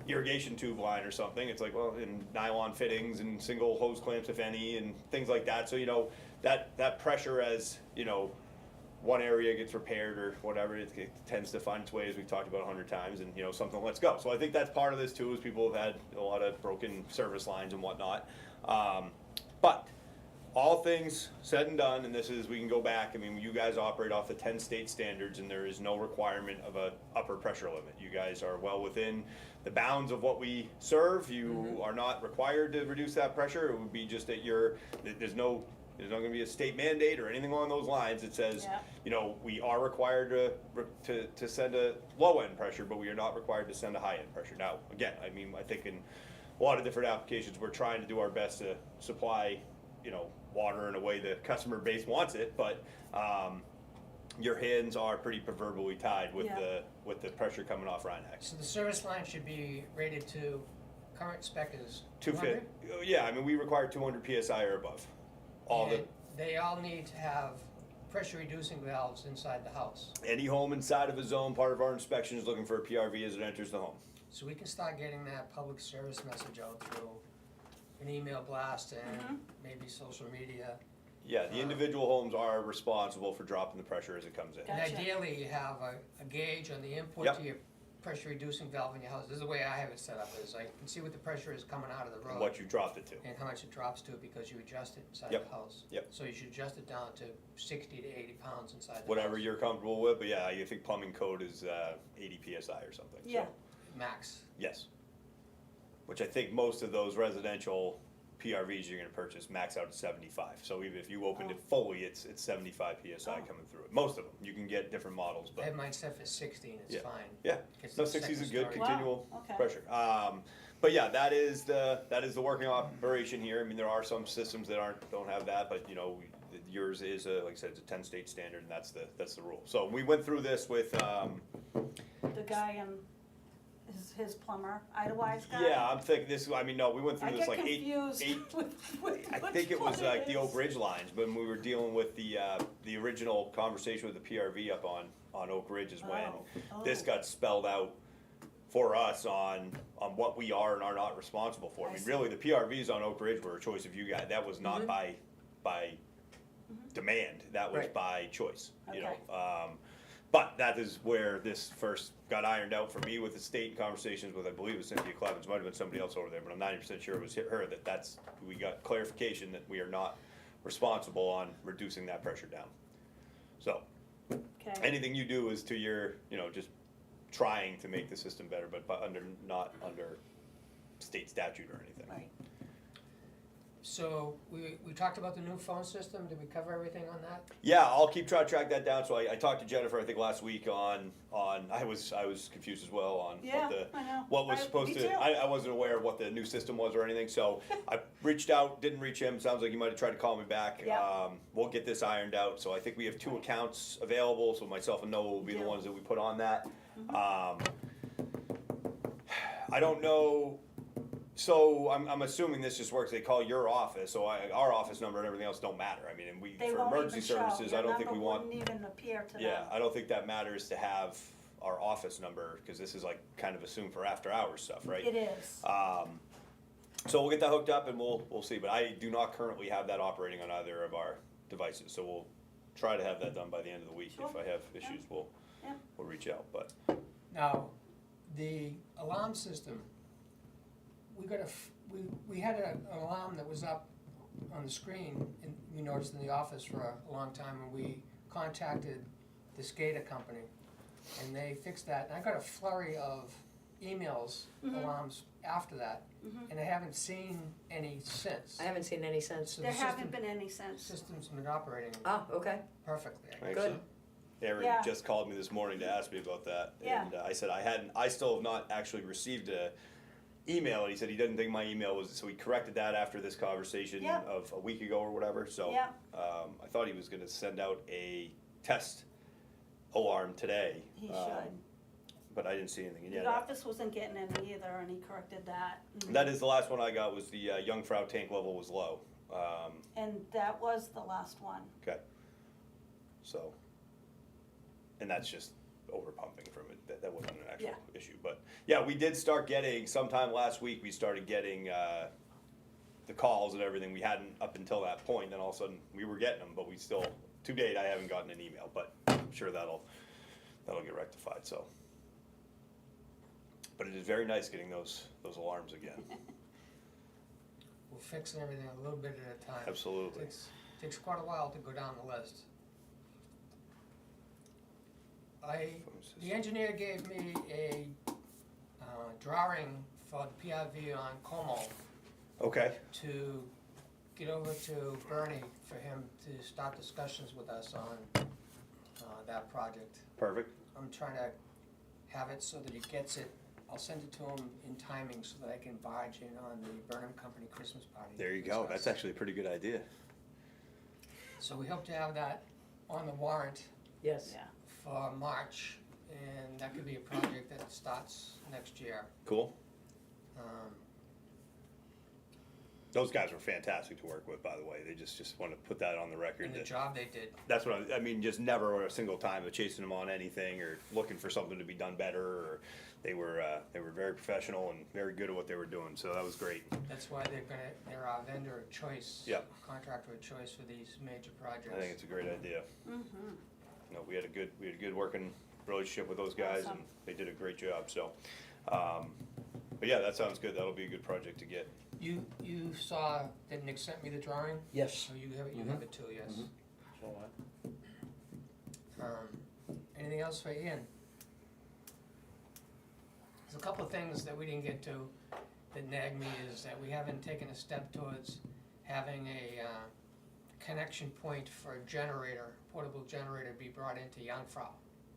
irrigation tube line or something. It's like, well, in nylon fittings and single hose clamps, if any, and things like that. So that pressure as one area gets repaired or whatever, it tends to find its way, as we've talked about 100 times, and something lets go. So I think that's part of this too, is people have had a lot of broken service lines and whatnot. But all things said and done, and this is, we can go back, I mean, you guys operate off the 10 state standards, and there is no requirement of a upper pressure limit. You guys are well within the bounds of what we serve. You are not required to reduce that pressure. It would be just that there's not going to be a state mandate or anything along those lines that says, we are required to send a low end pressure, but we are not required to send a high end pressure. Now, again, I mean, I think in a lot of different applications, we're trying to do our best to supply, water in a way the customer base wants it, but your hands are pretty proverbially tied with the pressure coming off Rhineac. So the service line should be rated to, current spec is 250. 200? Yeah, I mean, we require 200 PSI or above. They all need to have pressure reducing valves inside the house. Any home inside of a zone, part of our inspection is looking for a PRV as it enters the home. So we can start getting that public service message out through an email blast and maybe social media. Yeah, the individual homes are responsible for dropping the pressure as it comes in. And Gotcha. ideally, you have a gauge on the input Yep. to your pressure reducing valve in your house. This is the way I have it set up, is I can see what the pressure is coming out of the road. What you dropped it to. And how much it drops to because you adjust it inside Yep. the house. Yep. So you should adjust it down to 60 to 80 pounds inside the house. Whatever you're comfortable with, but yeah, I think plumbing code is 80 PSI or something. Yeah. So, Max. yes. Which I think most of those residential PRVs you're gonna purchase max out at 75. So even if you opened it fully, it's 75 PSI coming through it. Most of them. You can get different models, I but have mine set for 60 and it's Yeah. fine. yeah. It's No, the 60 is a second good story. Wow, continual okay. pressure. But yeah, that is the working operation here. I mean, there are some systems that don't have that, but yours is like I said, it's a 10 state standard, and that's the rule. So we went through this with The guy in his plumber, Eidelweiss guy. yeah, I'm thinking this. I mean, no, we went through I this get like confused eight. with I which think it was one like the is. Oak Ridge lines, but when we were dealing with the original conversation with the PRV up on Oak Ridge is when this got spelled out for us on what we are and are not responsible for. I mean, see. really, the PRVs on Oak Ridge were a choice of you guys. That was not by demand. That was Right. by choice. You Okay. know. But that is where this first got ironed out for me with the state in conversations with, I believe it was Cynthia Clevens, might have been somebody else over there, but I'm 90% sure it was her, we got clarification that we are not responsible on reducing that pressure down. So, Okay. anything you do is to your, just trying to make the system better, but not under state statute or anything. Right. So we talked about the new phone system. Did we cover everything on that? Yeah, I'll keep trying to track that down. So I talked to Jennifer, I think last week on I was confused as well on Yeah, I know. what was supposed me to. too. I wasn't aware of what the new system was or anything. So I reached out, didn't reach him. Sounds like he might have tried to call me back. Yeah. We'll get this ironed out. So I think we have 2 accounts available. So myself and Noah will be the Yeah. ones that we put on that. I don't know. So I'm assuming this just works. They call your office, so our office number and everything else don't matter. I mean, and They for won't emergency even show. services, Your I don't think we number want. wouldn't even appear to Yeah, them. I don't think that matters to have our office number because this is like kind of assumed for after hours stuff, right? It is. So we'll get that hooked up and we'll see. But I do not currently have that operating on either of our devices, so we'll try to have that done by the end of the week. If Sure. I have issues, Yeah. we'll reach out, but, Now, the alarm system, we had an alarm that was up on the screen, and we noticed in the office for a long time, and we contacted the SCADA company, and they fixed that, and I got a flurry of emails, alarms after that, and I haven't seen any since. I haven't seen any since. So There the haven't system- been any since. System's been operating Oh, okay. perfectly. Thanks. Good. Aaron Yeah. just called me this morning to ask me about that, Yeah. and I said I still have not actually received a email, and he said he didn't think my email was, so he corrected that after this conversation Yeah. of a week ago or whatever, so. Yeah. I thought he was gonna send out a test alarm today. He should. But I didn't see anything The yet. office wasn't getting any either, and he corrected that. That is the last one I got, was the Jungfrau tank level was low. And that was the last one. Okay. So, and that's just over pumping from it, that wasn't an actual Yeah. issue, but, yeah, we did start getting, sometime last week, we started getting, the calls and everything, we hadn't up until that point, then all of a sudden, we were getting them, but we still, to date, I haven't gotten an email, but I'm sure that'll get rectified, so. But it is very nice getting those alarms again, We're fixing everything a little bit at a time. absolutely. Takes quite a while to go down the list. The engineer gave me a drawing for the PRV on Como Okay, to get over to Bernie for him to start discussions with us on that project. perfect, I'm trying to have it so that he gets it. I'll send it to him in timing so that I can barge in on the Burnham Company Christmas party. there you to go, discuss. that's actually a pretty good idea. So we hope to have that on the warrant Yes. Yeah. for March, and that could be a project that starts next year. Cool. Um, Those guys were fantastic to work with, by the way. They just want to put that on the record. And the that- job they did, That's what I mean, just never a single time of chasing them on anything or looking for something to be done better, or they were very professional and very good at what they were doing, so that was great. that's why they're our vendor of choice. Yep. Contractor of choice for these major projects. I think it's a great idea. Mm-hmm. No, we had a good working relationship with those guys, and Awesome. they did a great job, so. But yeah, that sounds good. That'll be a good project to get. You saw that Nick sent me the drawing? Yes. So you have it, too, yes. Mhm. So, Anything else for Ian? There's a couple of things that we didn't get to that nag me, is that we haven't taken a step towards having a connection point for a generator, portable generator be brought into Jungfrau.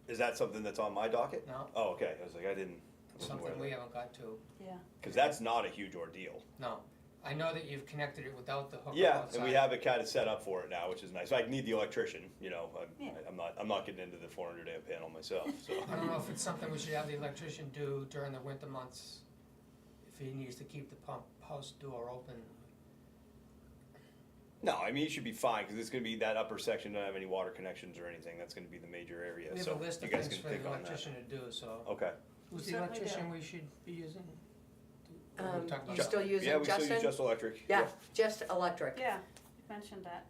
Is that something that's on my docket? No, Oh, okay. I was like, I didn't. wasn't aware something of we that. haven't got to, Yeah. Cause that's not a huge ordeal. no. I know that you've connected it without the hookup Yeah, outside. and we have it kinda set up for it now, which is nice. I need the electrician, you know, Yeah. I'm not getting into the 400 amp panel myself, so. I don't know if it's something we should have the electrician do during the winter months, if he needs to keep the pump house door open. No, I mean, it should be fine, cause it's gonna be, that upper section don't have any water connections or anything, that's gonna be the major area, We have so a list you of guys things can for think the on that. electrician to do, so. Okay. Who's the Certainly do. electrician we should be using? We'll talk about You that. still using Yeah, we still Justin? use Just Electric. Yeah, just electric. Yeah, you mentioned that.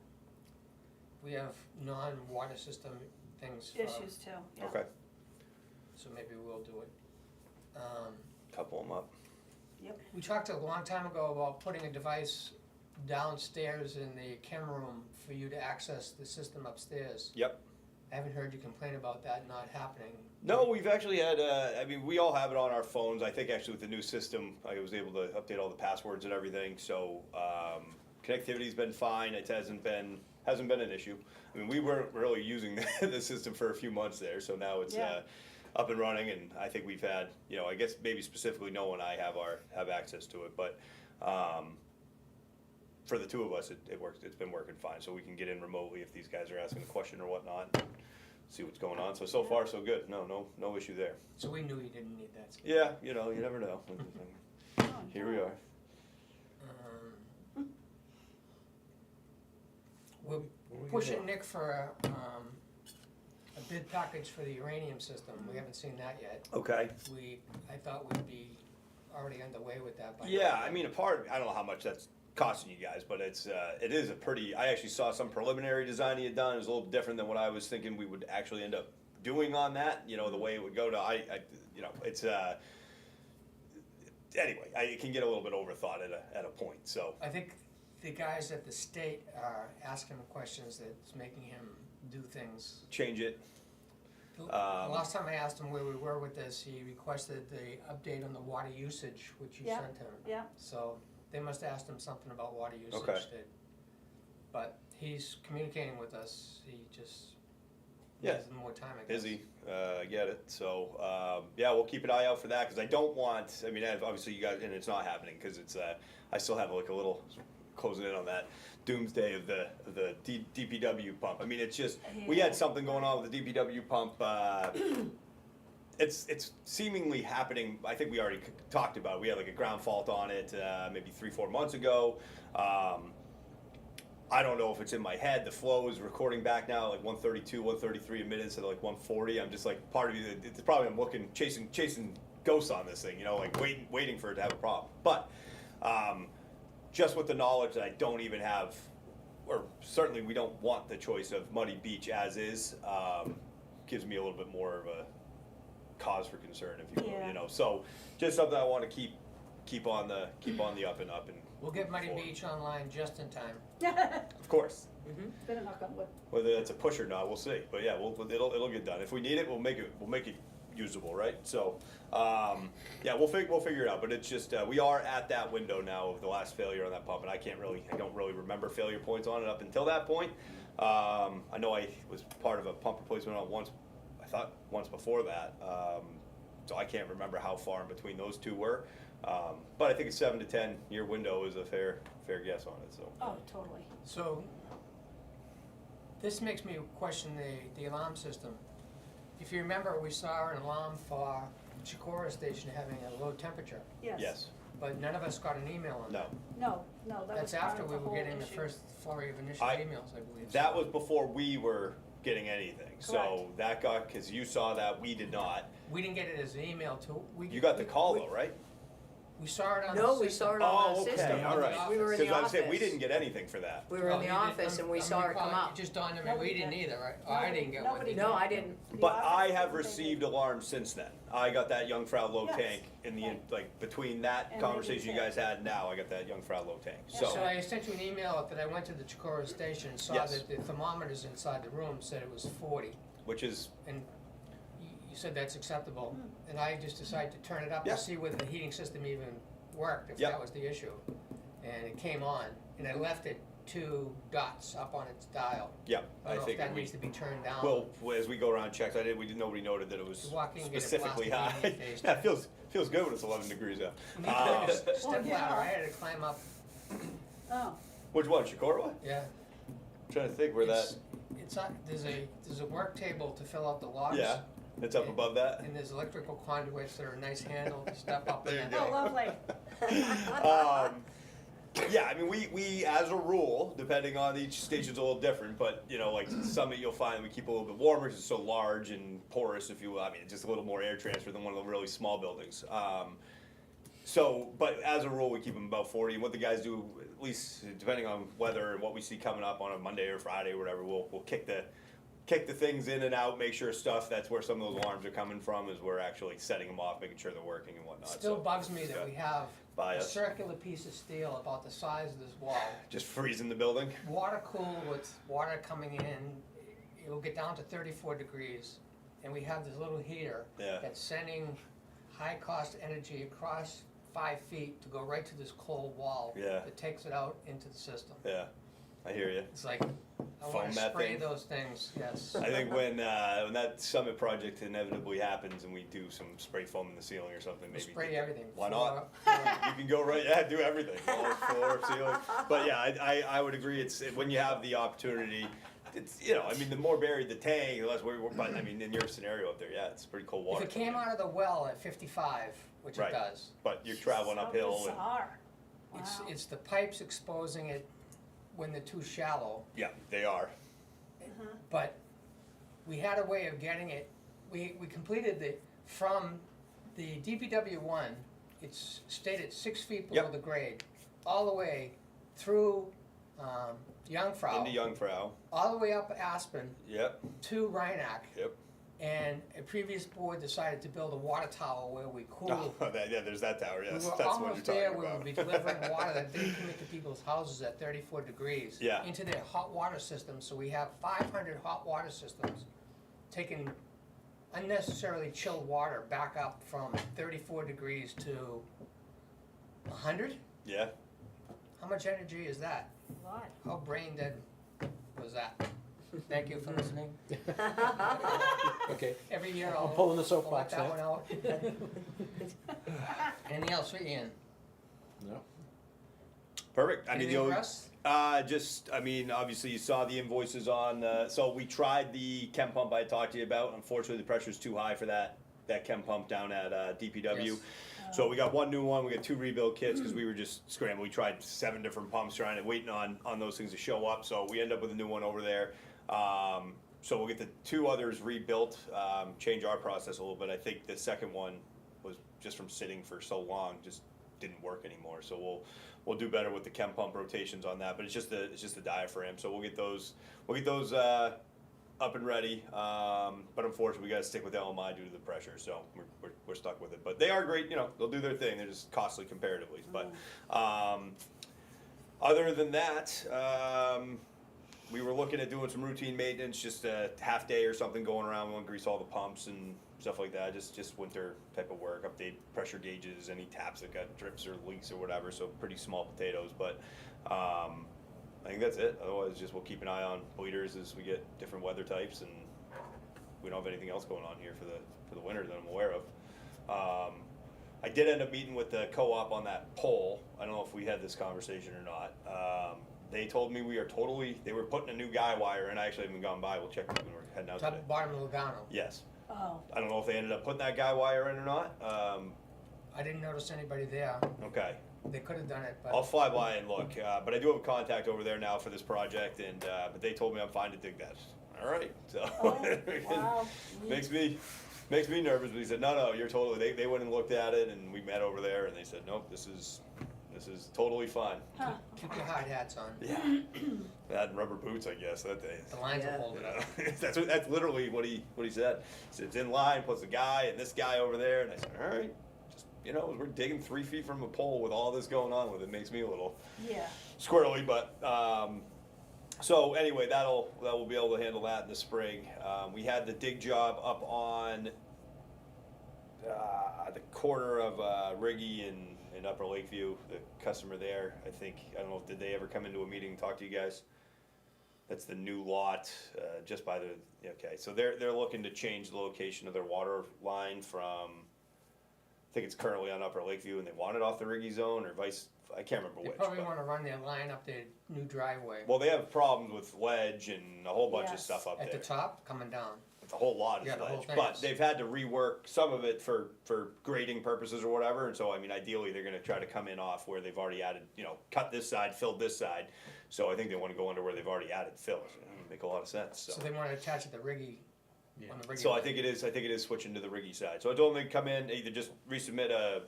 We have non-water system things for, Issues too, yeah. Okay, so maybe we'll do it. couple them up. We talked a long time ago about putting a device downstairs in the chem room for you to access the system upstairs. Yep. I haven't heard you complain about that not happening. No, we've actually had, I mean, we all have it on our phones. I think actually with the new system, I was able to update all the passwords and everything, so, connectivity's been fine. It hasn't been an issue. I mean, we weren't really using the system for a few months there, so now it's, Yeah. up and running, and I think we've had, you know, I guess maybe specifically Noah and I have access to it, but, for the two of us, it works, it's been working fine, so we can get in remotely if these guys are asking a question or whatnot, see what's going on, so far, so good, no issue there. So we knew you didn't need that. Yeah, you know, you never know. Oh, Here we yeah. are. We're What are we gonna pushing do? Nick for a bid package for the uranium system. We haven't seen that yet. Okay. I thought we'd be already underway with that by now. Yeah, I mean, I don't know how much that's costing you guys, but it is a pretty, I actually saw some preliminary design he had done. It was a little different than what I was thinking we would actually end up doing on that, you know, the way it would go to, you know, it's, anyway, it can get a little bit overthought at a point, so. I think the guys at the state are asking him questions that's making him do things. Change it. The last time I asked him where we were with this, he requested the update on the water usage, which you Yeah. sent him. Yeah. So they must have asked him something about water usage. Okay. But he's communicating with us, he just Yeah. needs more time, I guess. Busy, I get it, so, yeah, we'll keep an eye out for that, cause I don't want, I mean, obviously you guys, and it's not happening, cause it's, I still have like a little, closing in on that doomsday of the DPW pump, I mean, it's just, we had something going on with the DPW pump, it's seemingly happening, I think we already talked about it. We had like a ground fault on it, maybe 3-4 months ago, I don't know if it's in my head. The flow is recording back now like 132, 133 a minute instead of like 140. I'm just like, part of you, it's probably I'm looking, chasing ghosts on this thing, you know, like waiting for it to have a problem. But just with the knowledge that I don't even have, or certainly we don't want the choice of Muddy Beach as is, gives me a little bit more of a cause for concern, if you will, Yeah. you know. So just something I want to keep on the up and up and. We'll get Muddy forward. Beach online just in time. Of course. Better knock on wood. Whether that's a push or not, we'll see. But yeah, it'll get done. If we need it, we'll make it usable, right? So, yeah, we'll figure it out. But it's just we are at that window now of the last failure on that pump, and I don't really remember failure points on it up until that point. I know I was part of a pump replacement on once before that, so I can't remember how far in between those two were. But I think a 7 to 10 year window is a fair guess on it. So. Oh, totally. So, this makes me question the alarm system. If you remember, we saw an alarm for Chikora Station having a low temperature, Yes. Yes. but none of us got an email on No. that. No, that was That's part after of we the were whole getting the issue. first flurry of initial I- emails, I believe. That was before we were getting anything. So Correct. that got, because you saw that, we did not. We didn't get it as an email too. You got the call though, right? We saw it on the No, system. we saw it on Oh, the okay, system. all right. We were in the Because I office. said, we didn't get anything for that. We were Oh, in the you didn't- office and we I'm saw it come recalling- up. It just dawned on me, Nobody we didn't did. either, right? Or I didn't get one. Nobody No, I didn't. The But office I have said they received did. alarms since then. I got that Jungfrau low Yes. tank in the, Right. like, between that And conversation you maybe guys had now, I got that Jungfrau low tank. Yeah. So So, I sent you an email that I went to the Chikora Station and saw Yes. that the thermometers inside the room said it was 40. which is, And you said that's acceptable. And I just decided to turn it up Yeah. to see whether the heating system even worked, if Yep. that was the issue. And it came on, and I left it 2 dots up on its dial. yeah, I I don't know if think that we, needs to be turned down. well, as we go around checks, nobody noted that it was You walk in and get it specifically blasted high. in your face. Yeah, it feels good when it's 11 degrees out. Me too. Step Well, yeah. ladder, I had to climb up, Oh, Which one, Shikora? yeah. I'm trying to think where that, It's on, there's a work table to fill out the logs. yeah, it's up above that. And there's electrical conduits that are a nice handle to step up in. There you there. go. oh, lovely. Yeah, I mean, we as a rule, depending on each station's a little different, but you know, like Summit, you'll find we keep a little bit warmer because it's so large and porous, if you will. I mean, it's just a little more air transfer than one of the really small buildings. So, but as a rule, we keep them about 40. And what the guys do, at least depending on weather and what we see coming up on a Monday or Friday or whatever, we'll kick the things in and out, make sure stuff that's where some of those alarms are coming from is we're actually setting them off, making sure they're working and whatnot. Still So, bugs me that we have By a us. circular piece of steel about the size of this wall. just freezing the building. Water cooled with water coming in, it'll get down to 34 degrees. And we have this little heater Yeah. that's sending high cost energy across 5 feet to go right to this cold wall. Yeah. That takes it out into the system. Yeah, I hear you. It's like, I Foam wanna that spray thing. those things, yes. I think when that Summit project inevitably happens and we do some spray foam in the ceiling or something, We'll maybe. spray everything. Why Floor, not? floor. You can go right, yeah, do everything, walls, floor, ceiling. But yeah, I would agree, it's, when you have the opportunity, it's, you know, I mean, the more buried the tank, the less we're, but I mean, in your scenario up there, yeah, it's pretty cold water. If it came coming in. out of the well at 55, which Right. it does, But you're traveling So uphill and, bizarre. Wow. it's the pipes exposing it when they're too shallow. yeah, they are. But we had a way of getting it, we completed from the DPW one, it's stayed at 6 feet below Yep. the grade, all the way through Jungfrau, Into Jungfrau. all the way up Aspen Yep. to Rhinebeck. Yep. And a previous board decided to build a water tower where we cool. Oh, yeah, there's that tower, yes, We were that's what you're almost there, talking we would about. be delivering water that they come into people's houses at 34 degrees. Yeah. Into their hot water system, so we have 500 hot water systems taking unnecessarily chilled water back up from 34 degrees to 100? Yeah, How much energy is that? A lot. How brain dead was that? Thank you for listening. Okay, Every year I'm I'll pulling the let soapbox that now. one out. Anything else for Ian? No? perfect. I mean, Anything for us? Obviously you saw the invoices on, so we tried the chem pump I talked to you about. Unfortunately, the pressure's too high for that chem pump down at DPW. Yes. So we got one new one, we got 2 rebuild kits, because we were just scrambling. We tried 7 different pumps trying to, waiting on those things to show up, so we end up with a new one over there. So we'll get the 2 others rebuilt, change our process a little bit. I think the second one was just from sitting for so long, just didn't work anymore. So we'll do better with the chem pump rotations on that, but it's just the diaphragm. So we'll get those up and ready. But unfortunately, we got to stick with LMI due to the pressure. So we're stuck with it. But they are great. They'll do their thing. They're just costly comparatively. But other than that, we were looking at doing some routine maintenance, just a half day or something, going around. We want to grease all the pumps and stuff like that. Just winter type of work. Update pressure gauges, any taps that got drips or leaks or whatever. So pretty small potatoes, but. I think that's it. Otherwise, just we'll keep an eye on bleeders as we get different weather types, and we don't have anything else going on here for the winter that I'm aware of. I did end up meeting with the co-op on that pole. I don't know if we had this conversation or not. They told me they were putting a new guy wire in. I actually haven't gone by. We'll check when we're heading out today. Top bottom of Lugano. Yes. Oh, I don't know if they ended up putting that guy wire in or not. I didn't notice anybody there. Okay. They could have done it, I'll but fly by and look, but I do have a contact over there now for this project, and but they told me I'm fine to dig that. All right, so oh, wow. makes me nervous. But he said, no, you're totally. They went and looked at it, and we met over there, and they said, nope, this is totally fine. Huh. keep your hard hats on. Yeah, that and rubber boots, I guess that day. The lines Yeah. will hold it up. That's literally what he said. He said, it's in line plus the guy and this guy over there, and I said, all right. We're digging 3 feet from a pole with all this going on with it. Makes me a little Yeah. squirrely, but so anyway, that will be able to handle that in the spring. We had the dig job up on the corner of Riggy and Upper Lakeview. The customer there, I don't know, did they ever come into a meeting and talk to you guys? That's the new lot, just by okay. So they're looking to change the location of their water line from. I think it's currently on Upper Lakeview, and they want it off the Riggy zone, or I can't remember They which. probably but- want to run their line up their new driveway. Well, they have problems with ledge and a whole bunch of Yes. stuff up At there. the top, coming down. The whole lot is Yeah, the whole ledge, thing but is. they've had to rework some of it for grading purposes or whatever, and so, ideally, they're gonna try to come in off where they've already added, cut this side, filled this side, so I think they wanna go under where they've already added fill. Make a lot of sense, So they want to attach it to Riggy, on the Riggy. So I line. think it is switching to the Riggy side. So I told them to come in, either just resubmit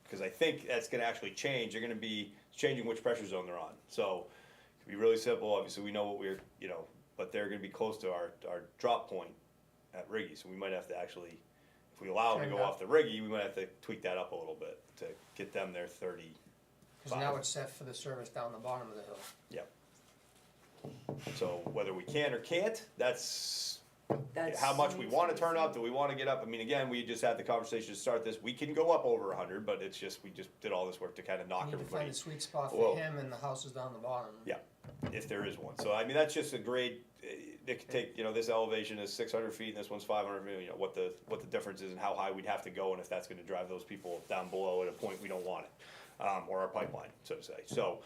because I think that's gonna actually change. They're gonna be changing which pressure zone they're on. So it could be really simple. Obviously, we know what we're, but they're gonna be close to our drop point at Riggy. So we might have to actually, if we allow them to Turn go it up. off the Riggy, we might have to tweak that up a little bit to get them their 30. Because now it's set for the service down the bottom of the hill. Yep. So whether we can or can't, that's how much we want to turn up. Do we want to get up? Again, we just had the conversation to start this. We can go up over 100, but we just did all this work to kind of knock You need to everybody. find a sweet spot Whoa. for him and the houses down the bottom. Yeah, if there is one. So that's just a grade. It could take, this elevation is 600 feet and this one's 500 feet. What the difference is and how high we'd have to go, and if that's going to drive those people down below at a point we don't want it, or our pipeline, so to say. So.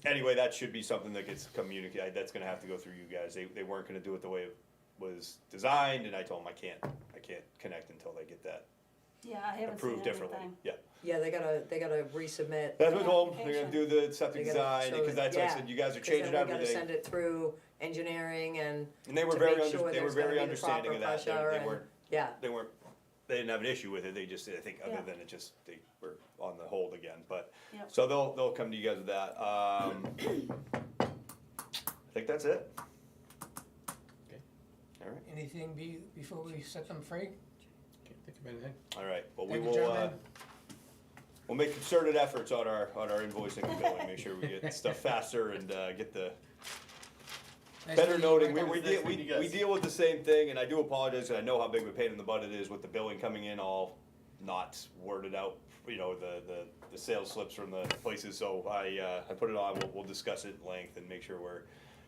Anyway, that should be something that gets communicated. That's going to have to go through you guys. They weren't going to do it the way it was designed, and I told them I can't connect until they get that Yeah, I haven't seen approved differently. anything. Yeah, Yeah, they gotta resubmit. that's what I told them. They're going to do the septic They gotta design show because that- that's what I yeah, said. You guys are 'Cause then changing we gotta everything, send it through engineering and and they were to very make sure they were there's gonna very be the understanding of proper that. pressure They and- weren't yeah, they weren't they didn't have an issue with it, they just, I think, other Yeah. than it just, they were on the hold again, but, Yep. so they'll come to you guys with that. I think that's it. Okay. All right, Anything before we set them free? Can't think of anything. all right, well, we Thank you, will, gentlemen. we'll make concerted efforts on our invoicing and billing, make sure we get stuff faster and, get the Nice better meeting you, noting, Mike. we Nice meeting you guys. deal with the same thing, and I do apologize, and I know how big of a pain in the butt it is with the billing coming in all not worded out, you know, the sales slips from the places, so I put it on, we'll discuss it at length and make sure we're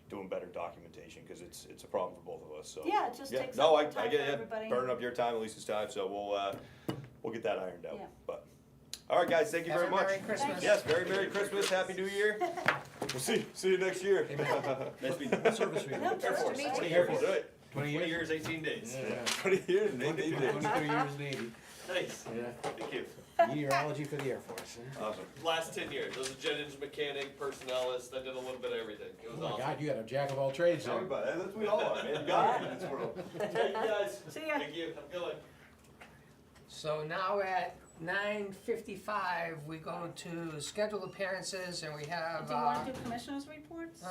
doing better documentation, cause it's a problem for both of us, so. Yeah, it just takes No, up I time get for it, everybody. burning up your time, Elisa's time, so we'll get that ironed out, Yeah. but, alright guys, thank you Have very a much. Merry Christmas. Yes, Merry Christmas, Happy New Year, we'll see you next year. Nice meeting you. What service were you in? No, Air nice to Force. meet you. 20 Air years. Force, right. 20 20 years? years, 18 days. Yeah. 20 years and 18 days. 23 years Navy. Nice. Yeah. Thank you. Meteorology for the Air Force. Huh? Awesome. Last 10 years. I was a jet engine mechanic, personnelist. I did a little bit of everything. It Oh was my awesome. God, you got a jack of all trades there. Everybody, that's what we all are, man. You got it in this world. Thank you guys. See ya. Thank you. Have a good one. So now at 9:55, we go to scheduled appearances, and we have, Do you wanna do commissioners' reports?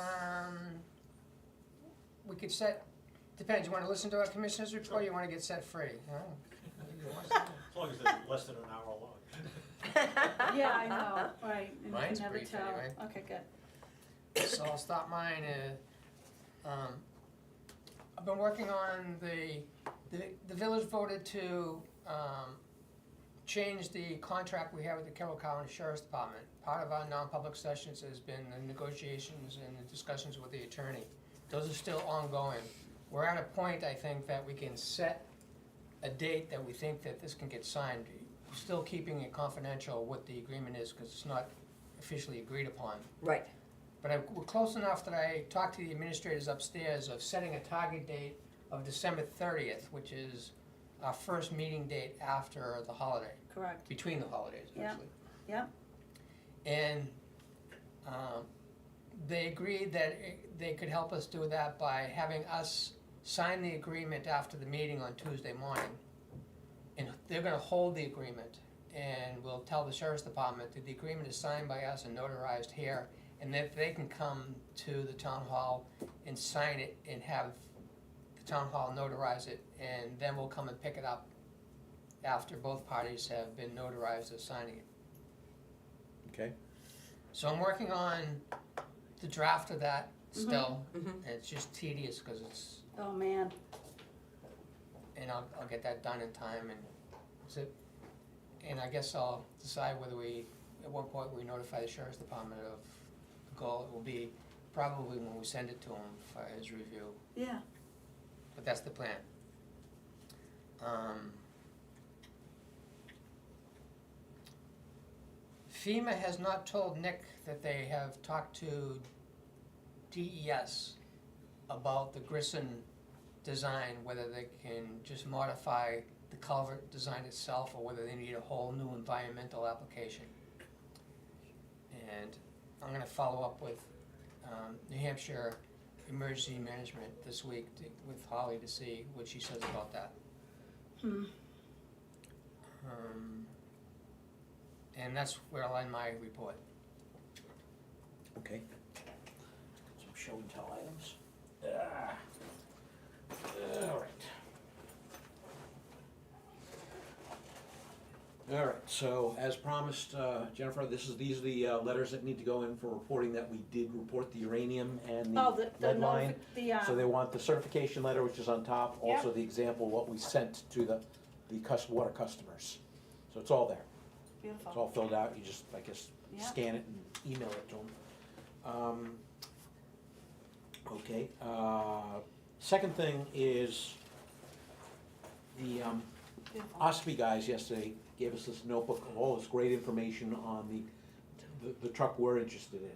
we could set, depends, you wanna listen to our commissioner's report, or you wanna get set free? Huh? As long as it's less than an hour long. Yeah, I know, right, and you Mine's can never brief tell. anyway. Okay, good. So I'll stop mine, I've been working on the village voted to, change the contract we have with the Carroll County Sheriff's Department. Part of our non-public sessions has been the negotiations and the discussions with the attorney. Those are still ongoing. We're at a point, I think, that we can set a date that we think that this can get signed. Still keeping it confidential what the agreement is, because it's not officially agreed upon. Right. But we're close enough that I talked to the administrators upstairs of setting a target date of December 30th, which is our first meeting date after the holiday, Correct, between the holidays, Yeah. actually. yep, And they agreed that they could help us do that by having us sign the agreement after the meeting on Tuesday morning. And they're gonna hold the agreement, and we'll tell the sheriff's department that the agreement is signed by us and notarized here, and that they can come to the town hall and sign it and have the town hall notarize it, and then we'll come and pick it up after both parties have been notarized as signing it. Okay. So I'm working on the draft of that still, Mhm. and it's just tedious, cause it's, oh man, and I'll get that done in time, and that's it. And I guess I'll decide whether we, at one point, we notify the sheriff's department of the goal. It will be probably when we send it to him for his review, yeah, but that's the plan. FEMA has not told Nick that they have talked to DES about the Grissom design, whether they can just modify the culvert design itself or whether they need a whole new environmental application. And I'm gonna follow up with New Hampshire Emergency Management this week with Holly to see what she says about that. And that's where I'll end my report. Okay. Some show and tell items. All right. All right, so as promised, Jennifer, these are the letters that need to go in for reporting that we did report the uranium and oh, the the lead line. So they the, want the certification letter, which is on top, also the example of what we sent to the water customers. So it's all there. It's beautiful, all filled out, you just, I guess, Yeah. scan it and email it to them. Okay, second thing is the beautiful, OSPI guys yesterday gave us this notebook of all this great information on the truck we're interested in.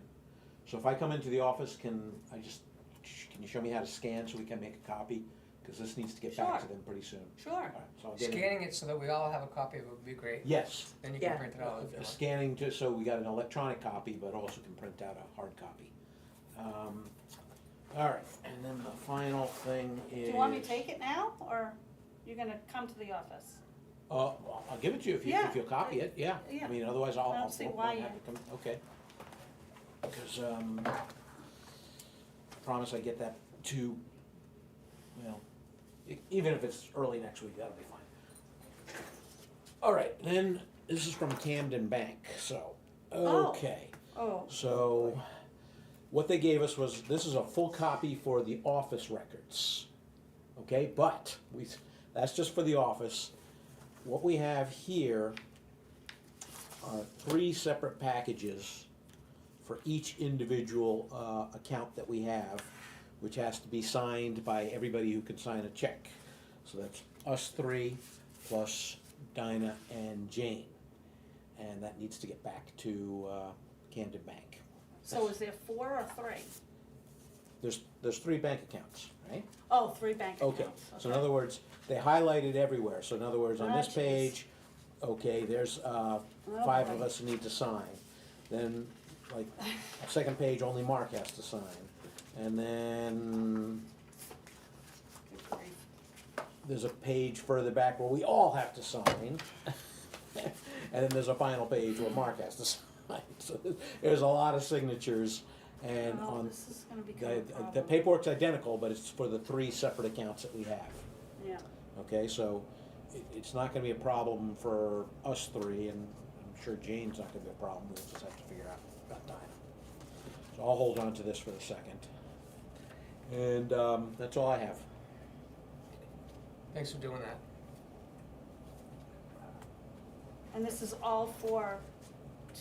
So if I come into the office, can you show me how to scan so we can make a copy? Cause this needs to get back to Sure. them pretty soon. sure, All right, so I'll get it. Scanning it so that we all have a copy of it would be great. Yes. Then you Yeah. can print it out if you want. Scanning just so we got an electronic copy, but also can print out a hard copy. All right, and then the final thing is. do you want me to take it now, or you're gonna come to the office? I'll give it to you if you, Yeah. if you'll copy it, yeah. Yeah. I mean, otherwise I'll. I don't I'll- see I'll why have you- it come- Okay. Because, promise I get that to, well, even if it's early next week, that'll be fine. All right, then, this is from Camden Bank, so, Oh. okay. Oh, So, what they gave us was, this is a full copy for the office records. Okay, but that's just for the office. What we have here are 3 separate packages for each individual account that we have, which has to be signed by everybody who can sign a check. So that's us 3 plus Dinah and Jane. And that needs to get back to Camden Bank. so is there 4 or 3? There's 3 bank accounts, right? Oh, 3 bank accounts. Okay, so in other words, they highlighted everywhere, so in other words, on this Ah, jeez. page, okay, there's 5 of boy. us who need to sign. Then, like, second page, only Mark has to sign. And then Good grief. there's a page further back where we all have to sign. And then there's a final page where Mark has to sign. So there's a lot of signatures, and Oh, on, this is gonna become a the problem. paperwork's identical, but it's for the 3 separate accounts that we have. Yeah, Okay, so it's not gonna be a problem for us 3, and I'm sure Jane's not gonna be a problem, we'll just have to figure out about Dinah. So I'll hold on to this for the second. And, that's all I have. Thanks for doing that. and this is all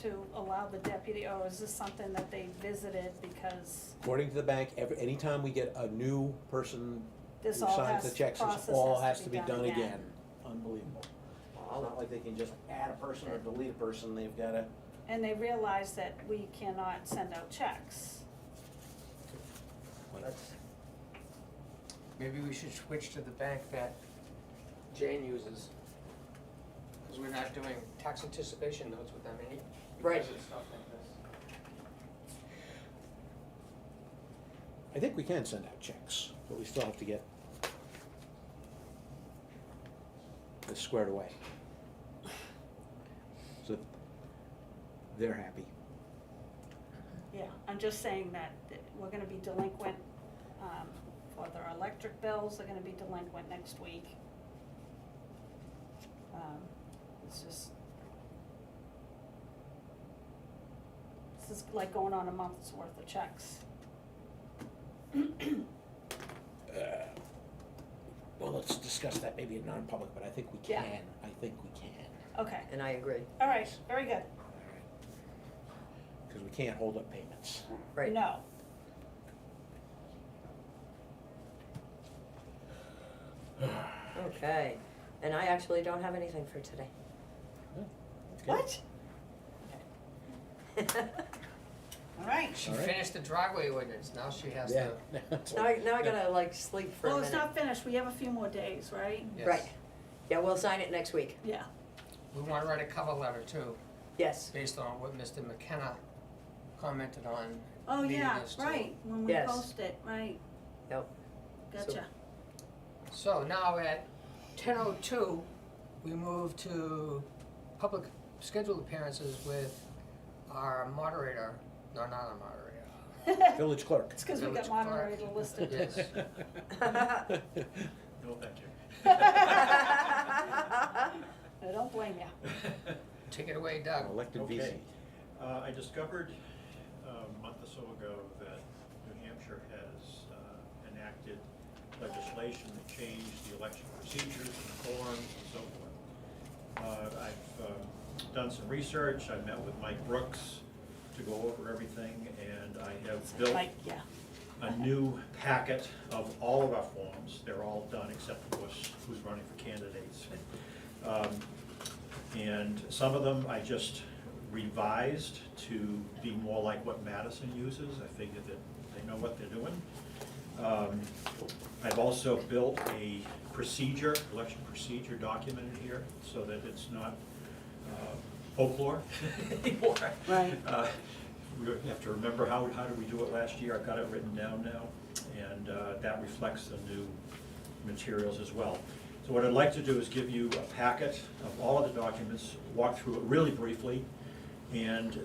to allow the deputy, or is this something that they visited because According to the bank, anytime we get a new person who this all signs has, the checks, process it all has to be done again? again. Unbelievable. It's not like they can just add a person or delete a person, they've gotta, And they realize that we cannot send out checks. Maybe we should switch to the bank that Jane uses. Because we're not doing tax anticipation notes with them any. Right. because of stuff like this. I think we can send out checks, but we still have to get this squared away. So they're happy. Yeah, I'm just saying that we're gonna be delinquent, for their electric bills, they're gonna be delinquent next week. It's just, this is like going on a month's worth of checks. Well, let's discuss that maybe in non-public, but I think we Yeah. can, I think we can. Okay, And I agree. all right, very good. Because we can't hold up payments. Right. No, Okay, and I actually don't have anything for today. Okay. what? All right. She All right. finished the driveway ordinance, now she has Yeah. to. Now I gotta like sleep for a Well, minute. it's not finished, we have a few more days, right? Yes. Right. Yeah, we'll sign it next week. Yeah, We want to write a cover letter too, Yes. based on what Mr. McKenna commented on. oh, leading yeah, us to- right, when we Yes. post it, right, Yep. gotcha. So now at 10:02, we move to public scheduled appearances with our moderator, no, not our moderator. Village clerk. It's because we got Village clerk. moderator listed. Yes. No, thank you. I don't blame you. Take it away, Doug. Elected VC. Okay. I discovered a month or so ago that New Hampshire has enacted legislation that changed the election procedures and forms and so forth. I've done some research, I met with Mike Brooks to go over everything, and I have built Like, yeah, a new packet of all of our forms. They're all done except, of course, who's running for candidates. And some of them I just revised to be more like what Madison uses. I figured that they know what they're doing. I've also built a procedure, election procedure document in here, so that it's not folklore anymore. right. We have to remember how did we do it last year. I've got it written down now, and that reflects the new materials as well. So what I'd like to do is give you a packet of all of the documents, walk through it really briefly, and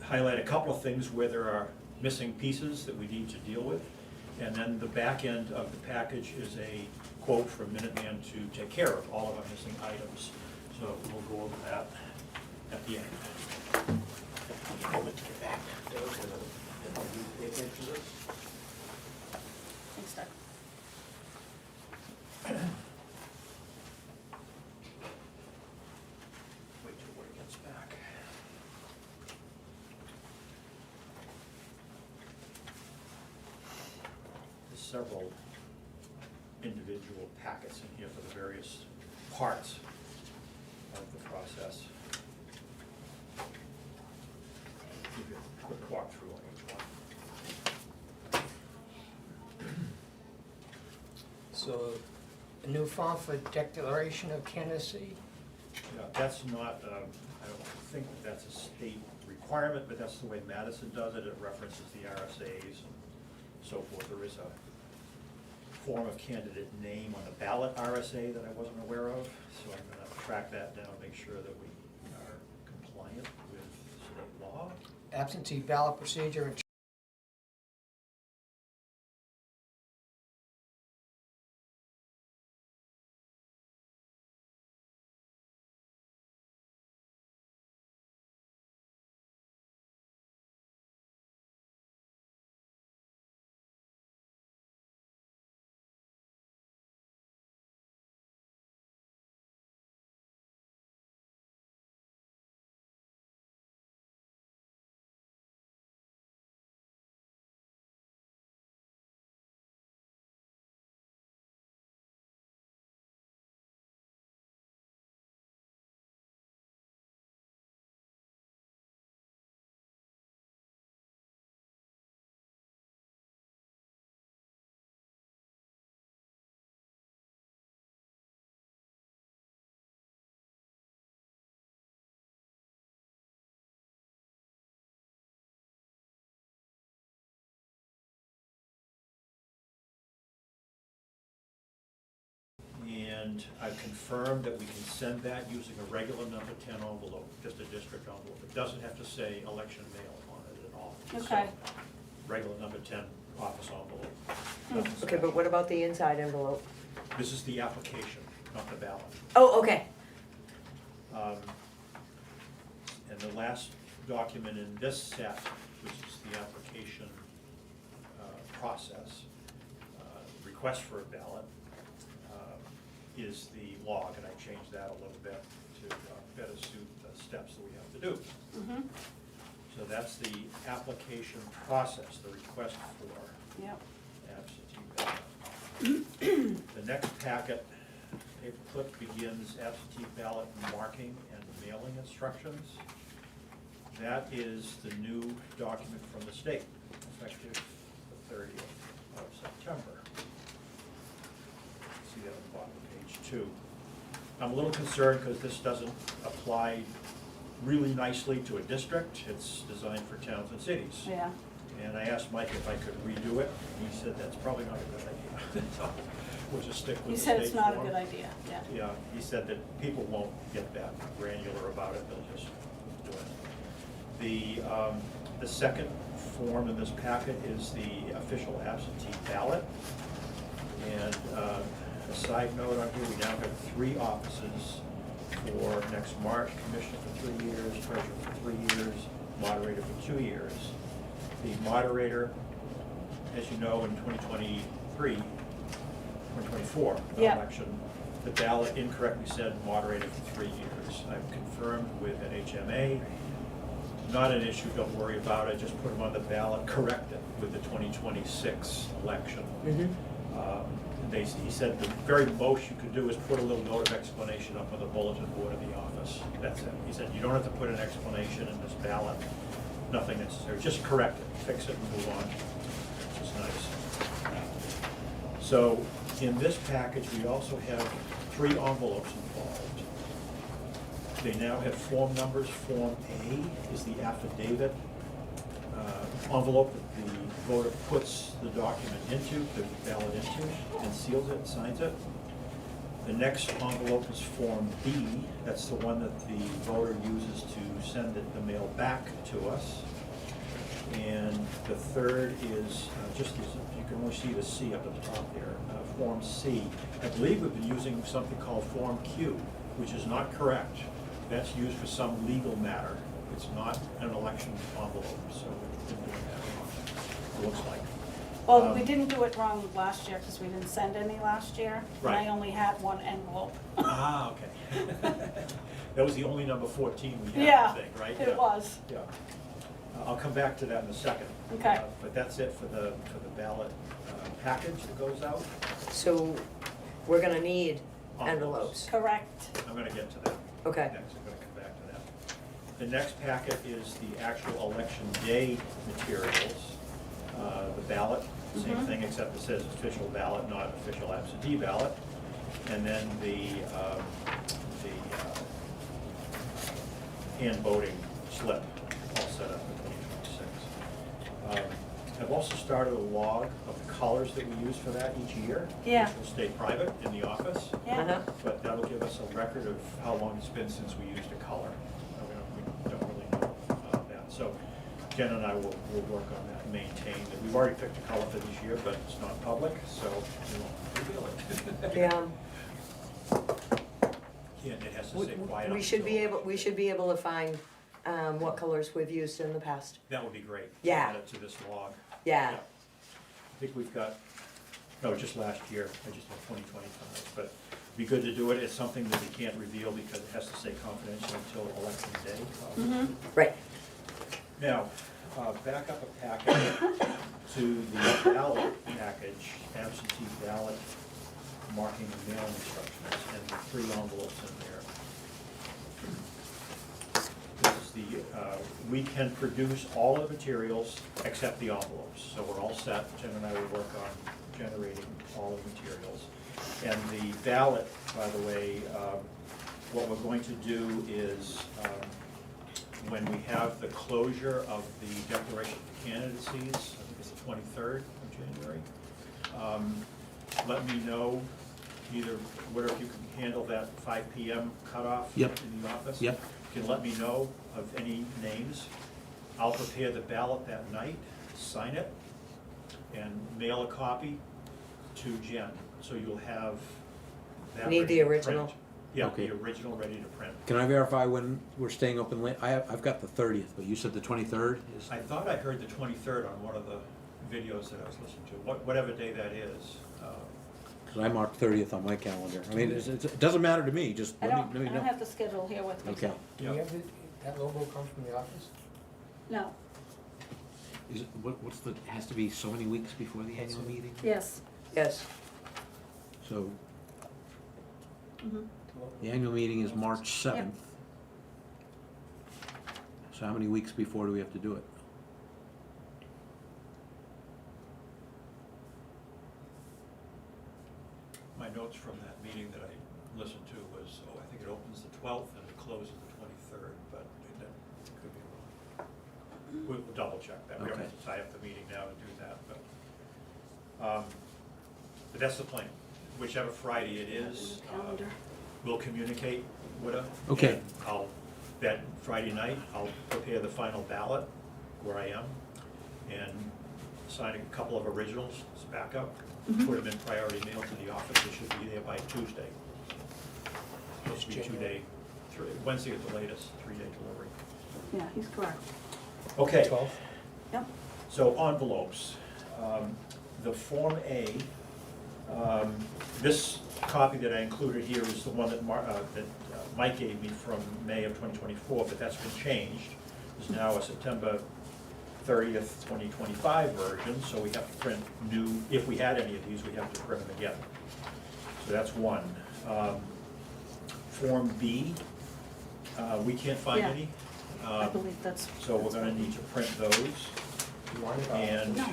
highlight a couple of things where there are missing pieces that we need to deal with. And then the back end of the package is a quote from Minuteman to take care of all of our missing items. So we'll go over that at the end. Moment to get back. Thanks, Doug. Wait till Woody gets back. There's several individual packets in here for the various parts of the process. Give you a quick walkthrough on each one. So, a new form for declaration of candidacy? Yeah, that's not, I don't think that that's a state requirement, but that's the way Madison does it. It references the RSAs and so forth. There is a form of candidate name on the ballot RSA that I wasn't aware of, so I'm gonna track that down, make sure that we are compliant with state law. Absentee ballot procedure and And I've confirmed that we can send that using a regular number 10 envelope, just a district envelope. It doesn't have to say election mail on it at all. Okay. So, regular number 10 office envelope. Nothing Okay, but special. what about the inside envelope? This is the application, not the ballot. Oh, okay. And the last document in this set, which is the application process, request for a ballot, is the log, and I changed that a little bit to better suit the steps that we have to do. Mm-hmm. So that's the application process, the request for Yep. absentee ballot. The next packet, paperclip, begins absentee ballot marking and mailing instructions. That is the new document from the state, effective the 30th of September. See that on the bottom of page 2. I'm a little concerned because this doesn't apply really nicely to a district. It's designed for towns and cities. Yeah. And I asked Mike if I could redo it, and he said that's probably not a good idea. So we'll just stick with You the said state it's not a form. good idea, yeah. Yeah, he said that people won't get that granular about it, they'll just do it. The second form in this packet is the official absentee ballot. And a side note on here, we now have 3 offices for next March, commissioner for 3 years, treasurer for 3 years, moderator for 2 years. The moderator, as you know, in 2023, 2024 Yeah. election, the ballot incorrectly said moderator for 3 years. I've confirmed with NHMA, not an issue, don't worry about it, just put them on the ballot, correct it with the 2026 election. He said the very most you could do is put a little note of explanation up on the bulletin board of the office. That's it. He said, you don't have to put an explanation in this ballot, nothing necessary, just correct it, fix it and move on, which is nice. So in this package, we also have 3 envelopes involved. They now have form numbers. Form A is the affidavit envelope that the voter puts the document into, the ballot into, and seals it and signs it. The next envelope is Form B. That's the one that the voter uses to send the mail back to us. And the third is, just as, you can only see the C up at the top there, Form C. I believe we've been using something called Form Q, which is not correct. That's used for some legal matter. It's not an election envelope, so we've been doing that wrong, it looks like. Well, we didn't do it wrong last year because we didn't send any last year. Right. And I only had one envelope. Ah, okay. That was the only number 14 we had, Yeah, I think, right? it Yeah. was. Yeah. I'll come back to that in a second. Okay. But that's it for the ballot package that goes out. So we're gonna need envelopes. Correct. I'm gonna get to that. Okay. Next, I'm gonna come back to that. The next packet is the actual election day materials. The ballot, same thing, except it says official ballot, not official absentee ballot. And then the hand voting slip, all set up for 2026. I've also started a log of the colors that we use for that each year. Yeah. Which will stay private in the office. Yeah. Uh-huh. But that'll give us a record of how long it's been since we used a color. We don't really know that. So Jen and I will work on that and maintain that. We've already picked a color for this year, but it's not public, so we won't reveal it. Yeah, Yeah, it has to stay quiet. we should be able to find, what colors we've used in the past. That would be great. Yeah. Add it to this log. Yeah, I think we've got, no, just last year, I just had 2025, but it'd be good to do it. It's something that we can't reveal because it has to stay confidential until election day. right. Now, back up a packet to the ballot package, absentee ballot, marking and mailing instructions, and the 3 envelopes in there. This is the, we can produce all the materials except the envelopes, so we're all set. Jen and I will work on generating all the materials. And the ballot, by the way, what we're going to do is, when we have the closure of the declaration of candidacies, I think it's the 23rd of January, let me know, either, where if you can handle that 5 PM cutoff Yep. in the office. Yep. You can let me know of any names. I'll prepare the ballot that night, sign it, and mail a copy to Jen, so you'll have that Need ready the to original? print. Yeah, Okay. the original ready to print. Can I verify when we're staying open late? I've got the 30th, but you said the 23rd is? I thought I heard the 23rd on one of the videos that I was listening to, whatever day that is. Because I marked 30th on my calendar. I mean, it doesn't matter to me, just I let me don't know. have the schedule here with me. Okay. Do we have that logo come from the office? No, Is it, what's the, has to be so many weeks before the annual meeting? yes. Yes, So Mhm. the annual meeting is March 7th. So how many weeks before do we have to do it? My notes from that meeting that I listened to was, I think it opens the 12th and it closes the 23rd, but that could be wrong. We'll double check that. We don't have to tie up the meeting now to do that, but that's the plan. Whichever Friday it is, Calendar. we'll communicate with her. Okay. And that Friday night, I'll prepare the final ballot where I am and sign a couple of originals as backup. Put them in priority mail to the office. It should be there by Tuesday. Supposed to be Wednesday at the latest, 3-day delivery. Yeah, he's correct. Okay. 12th? Yep. So envelopes, the Form A, this copy that I included here is the one that Mike gave me from May of 2024, but that's been changed. There's now a September 30th, 2025 version, so we have to print new, if we had any of these, we have to print them again. So that's one. Form B, we can't find Yeah. any. I believe that's. So we're gonna need to print those. You want it? And No,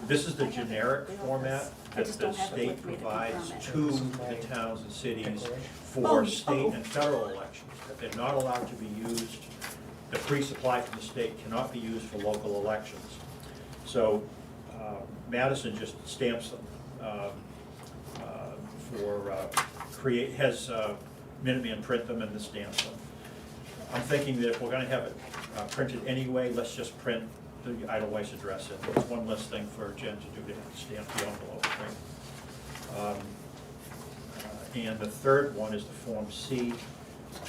this is the I have it. generic We don't format have- I that just the don't have it state with me to provides confirm to it. the towns and cities Declaration. for state and federal elections. That they're not allowed to be used, the pre-supply from the state cannot be used for local elections. So Madison just stamps them has Minuteman print them and then stamps them. I'm thinking that if we're gonna have it printed anyway, let's just print the Eidelweiss address in. It's one less thing for Jen to do, to have to stamp the envelope, right? And the third one is the Form C.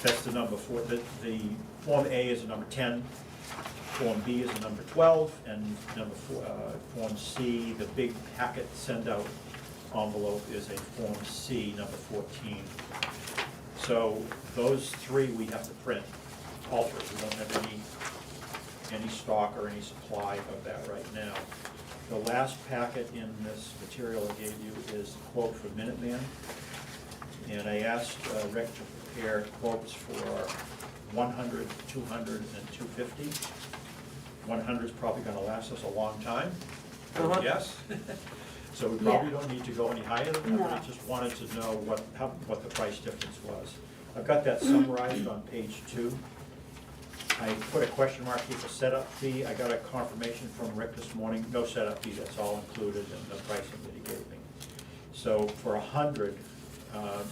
That's the number 4. The Form A is the number 10. Form B is the number 12, and number 4, Form C, the big packet send-out envelope is a Form C, number 14. So those 3 we have to print, all 3. We don't have any stock or any supply of that right now. The last packet in this material I gave you is the quote for Minuteman, and I asked Rick to prepare quotes for 100, 200, and 250. 100 is probably gonna last us a long time, yes? So we probably don't need to go any higher than that, but I just wanted to know what the price difference was. I've got that summarized on page 2. I put a question mark here for setup fee. I got a confirmation from Rick this morning, no setup fee, that's all included in the pricing that he gave me. So for 100,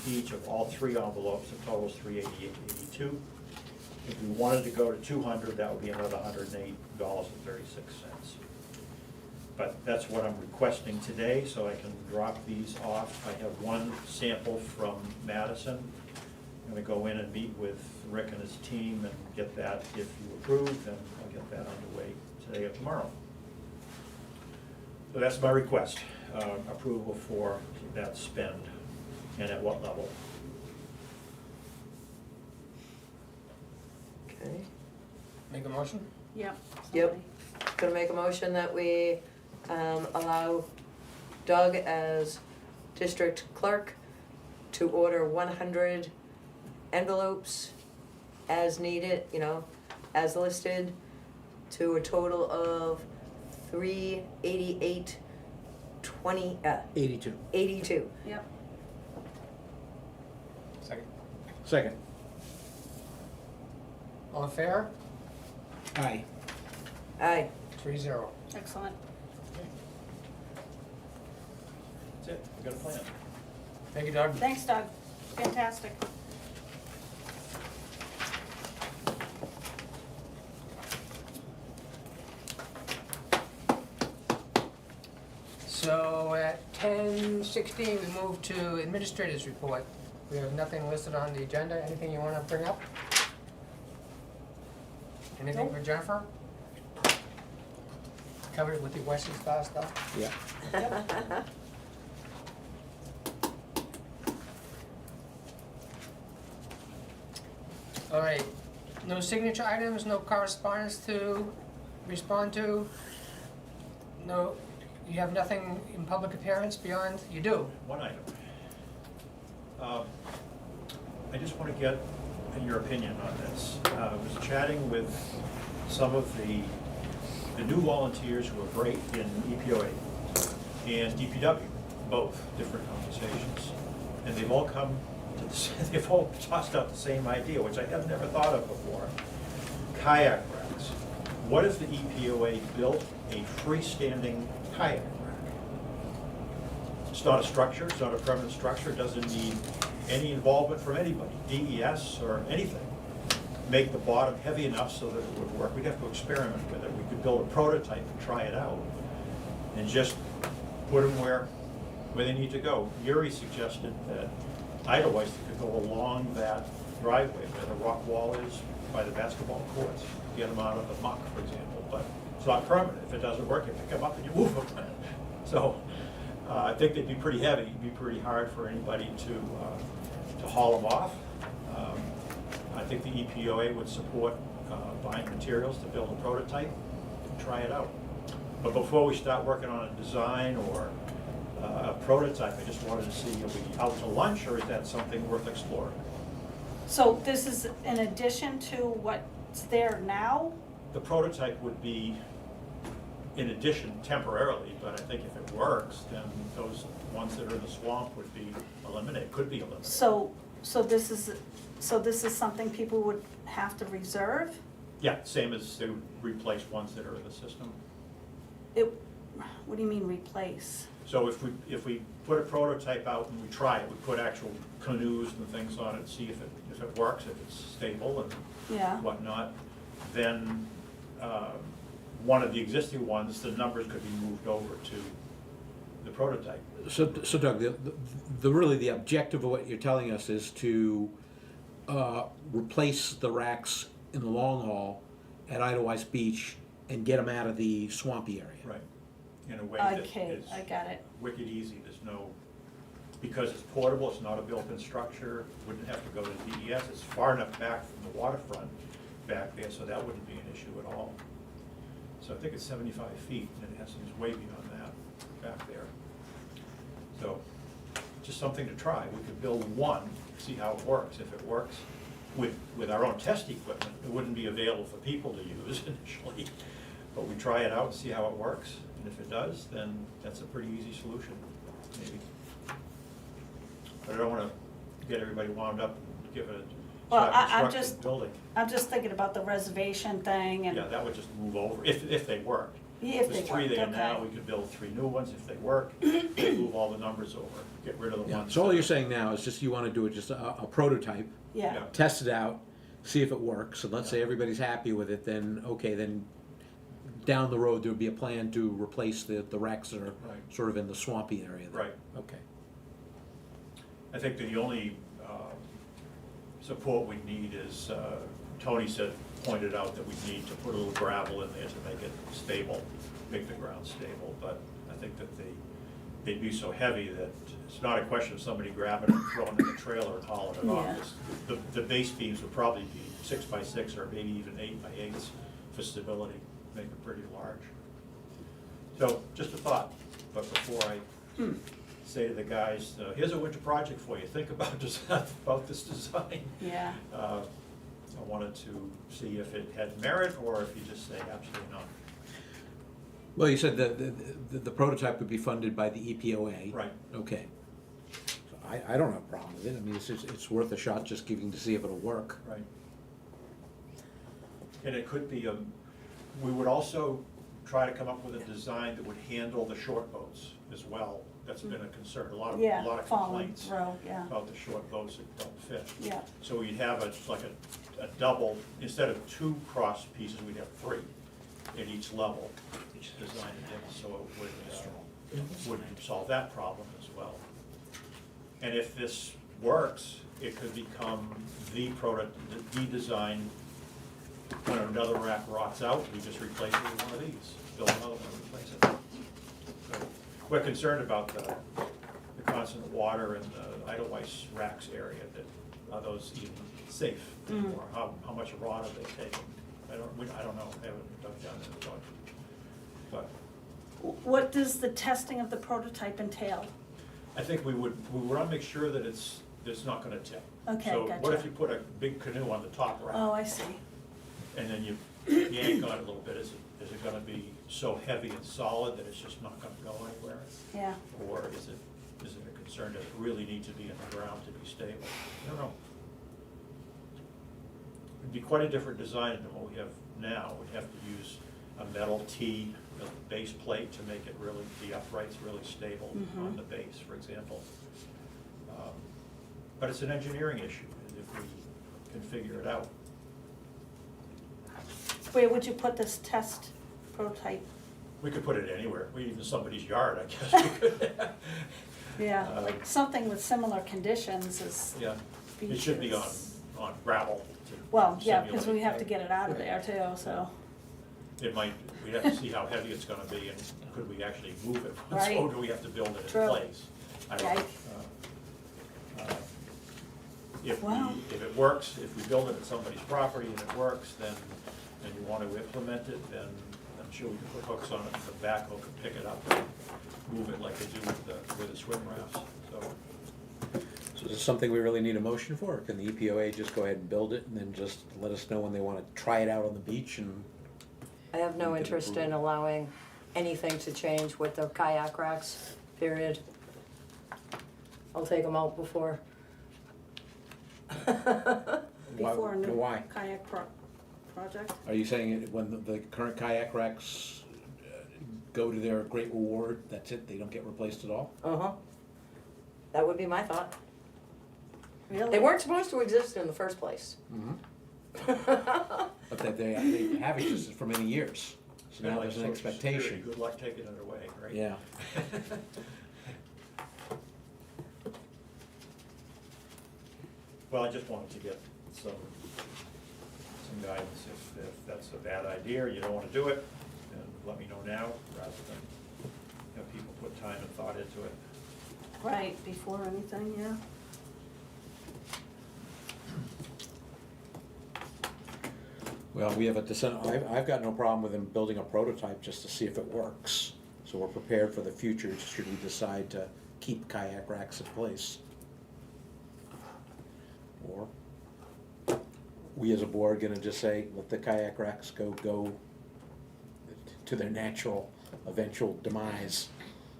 each of all 3 envelopes, the total is $388.82. If we wanted to go to 200, that would be another $108.36. But that's what I'm requesting today, so I can drop these off. I have one sample from Madison. I'm gonna go in and meet with Rick and his team and get that, if you approve, then I'll get that underway today or tomorrow. So that's my request, approval for that spend, and at what level. Okay, Make a motion? Yep. Yep. Gonna make a motion that we allow Doug as district clerk to order 100 envelopes as needed, as listed, to a total of $388.20, 82. 82. Yep. Second. Second. All in favor? Aye. Aye. 3-0. Excellent. That's it, we got a plan. Thank you, Doug. Thanks, Doug. Fantastic. So at 10:16, we move to administrators report. We have nothing listed on the agenda. Anything you want to bring up? Anything Nope. for Jennifer? Covered it with the Western Star stuff? Yeah. All right, no signature items, no correspondence to respond to? No, you have nothing in public appearance beyond, you do? One item. I just want to get your opinion on this. I was chatting with some of the new volunteers who are great in EPOA and DPW, both different conversations. And they've all come to they've all tossed out the same idea, which I have never thought of before. Kayak racks. What if the EPOA built a freestanding kayak rack? It's not a structure, it's not a permanent structure, it doesn't need any involvement from anybody, DES or anything. Make the bottom heavy enough so that it would work. We'd have to experiment with it. We could build a prototype and try it out and just put them where they need to go. Yuri suggested that Eidelweiss could go along that driveway where the rock wall is by the basketball courts, get them out of the muck, for example, but it's not permanent. If it doesn't work, you pick them up and you move them. So I think they'd be pretty heavy. It'd be pretty hard for anybody to haul them off. I think the EPOA would support buying materials to build a prototype and try it out. But before we start working on a design or a prototype, I just wanted to see, are we out to lunch, or is that something worth exploring? So this is in addition to what's there now? The prototype would be in addition temporarily, but I think if it works, then those ones that are in the swamp would be eliminated, could be eliminated. So this is something people would have to reserve? Yeah, same as they would replace ones that are in the system. What do you mean replace? So if we put a prototype out and we try it, we put actual canoes and things on it, see if it works, if it's stable and Yeah, whatnot, then one of the existing ones, the numbers could be moved over to the prototype. So Doug, really the objective of what you're telling us is to replace the racks in the long haul at Eidelweiss Beach and get them out of the swampy area. Right. In a way that okay, is I got it. wicked easy, there's no, because it's portable, it's not a built-in structure, wouldn't have to go to DES, it's far enough back from the waterfront back there, so that wouldn't be an issue at all. So I think it's 75 feet, and it has things way beyond that back there. So, just something to try. We could build one, see how it works. If it works with our own test equipment, it wouldn't be available for people to use initially. But we try it out and see how it works, and if it does, then that's a pretty easy solution, maybe. But I don't wanna get everybody wound up and give it a Well, I'm constructed just- building. I'm just thinking about the reservation thing and Yeah, that would just move over, if they worked. if they There's three worked, there now, okay. we could build 3 new ones if they work, move all the numbers over, get rid of the Yeah, ones. so all that- you're saying now is just you wanna do it just a prototype, Yeah, Yeah. test it out, see if it works, and let's say everybody's happy with it, then, okay, then down the road, there would be a plan to replace the racks that are Right. sort of in the swampy area there. Right. Okay. I think the only support we need is, Tony pointed out that we need to put a little gravel in there to make it stable, make the ground stable, but I think that they'd be so heavy that it's not a question of somebody grabbing it and throwing it in the trailer and hauling it off. Yeah. The base beams would probably be 6 by 6 or maybe even 8 by 8s for stability, make it pretty large. So, just a thought, but before I say to the guys, here's a winter project for you, think about this design. yeah. I wanted to see if it had merit, or if you just say absolutely not. Well, you said that the prototype would be funded by the EPOA. Right. Okay. So I don't have a problem with it. I mean, it's worth a shot just giving to see if it'll work. Right. And it could be, we would also try to come up with a design that would handle the short boats as well. That's been a concern, a lot Yeah, of falling complaints through, yeah, about the short boats that don't fit. yeah, So we'd have like a double, instead of 2 cross pieces, we'd have 3 at each level, each design, so it would solve that problem as well. And if this works, it could become the product, the design. When another rack rots out, we just replace it with one of these, build another one, replace it. So we're concerned about the constant water in the Eidelweiss racks area, that are those even safe anymore? How much rot are they taking? I don't know, I haven't dug down into it, but what does the testing of the prototype entail? I think we wanna make sure that it's not gonna tip. Okay, So what if gotcha. you put a big canoe on the top rack? Oh, I see, And then you yank on it a little bit, is it gonna be so heavy and solid that it's just not gonna go anywhere? yeah, Or is it a concern that it really needs to be in the ground to be stable? I don't know. It'd be quite a different design than what we have now. We'd have to use a metal T, a base plate to make it really, the uprights really stable on the base, for example. But it's an engineering issue, if we can figure it out. where would you put this test prototype? We could put it anywhere, even somebody's yard, I guess we could. Yeah, Uh, like something with similar conditions as Yeah, it should be on beaches. gravel to Well, yeah, because we simulate. have to get it out of there too, so, It might, we'd have to see how heavy it's gonna be, and could we actually move it? Right. Or do we have to build it in True. place? I don't know. Right. Wow. If it works, if we build it at somebody's property and it works, then, and you want to implement it, then I'm sure we can put hooks on it, and the backhoe can pick it up and move it like they do with the swim rafts, so. So is this something we really need a motion for? Or can the EPOA just go ahead and build it and then just let us know when they wanna try it out on the beach and? I have no We can interest approve in it. allowing anything to change with the kayak racks, period. I'll take them out before. before a new Why? kayak project? Are you saying it when the current kayak racks go to their great reward, that's it, they don't get replaced at all? Uh-huh. That would be my thought. Really? They weren't supposed to exist in the first place. But they have existed for many years, so now there's an Like Social Security, expectation. good luck taking it away, right? Yeah. Well, I just wanted to get some guidance. If that's a bad idea, or you don't wanna do it, then let me know now, rather than have people put time and thought into it. Right, before anything, yeah. Well, we have I've got no problem with them building a prototype just to see if it works. So we're prepared for the future, should we decide to keep kayak racks in place. Or we as a board gonna just say, let the kayak racks go to their natural eventual demise.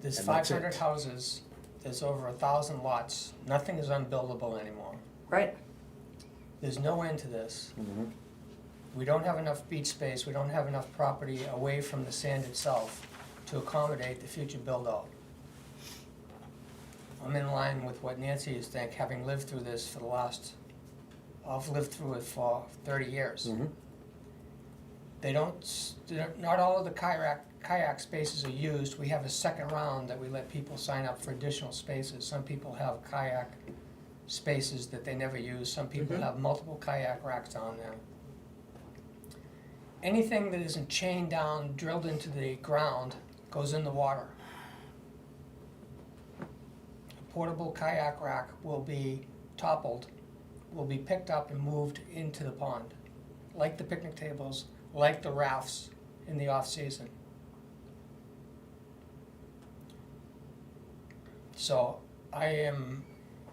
There's And that's 500 it. houses, there's over 1,000 lots, nothing is unbuildable anymore. Right. There's no end to this. Mhm. We don't have enough beach space, we don't have enough property away from the sand itself to accommodate the future build-out. I'm in line with what Nancy is thinking, having lived through this for I've lived through it for 30 years. Mhm. Not all of the kayak spaces are used. We have a second round that we let people sign up for additional spaces. Some people have kayak spaces that they never use. Some people have multiple kayak racks down there. Anything that isn't chained down, drilled into the ground, goes in the water. A portable kayak rack will be toppled, will be picked up and moved into the pond, like the picnic tables, like the rafts in the off-season. So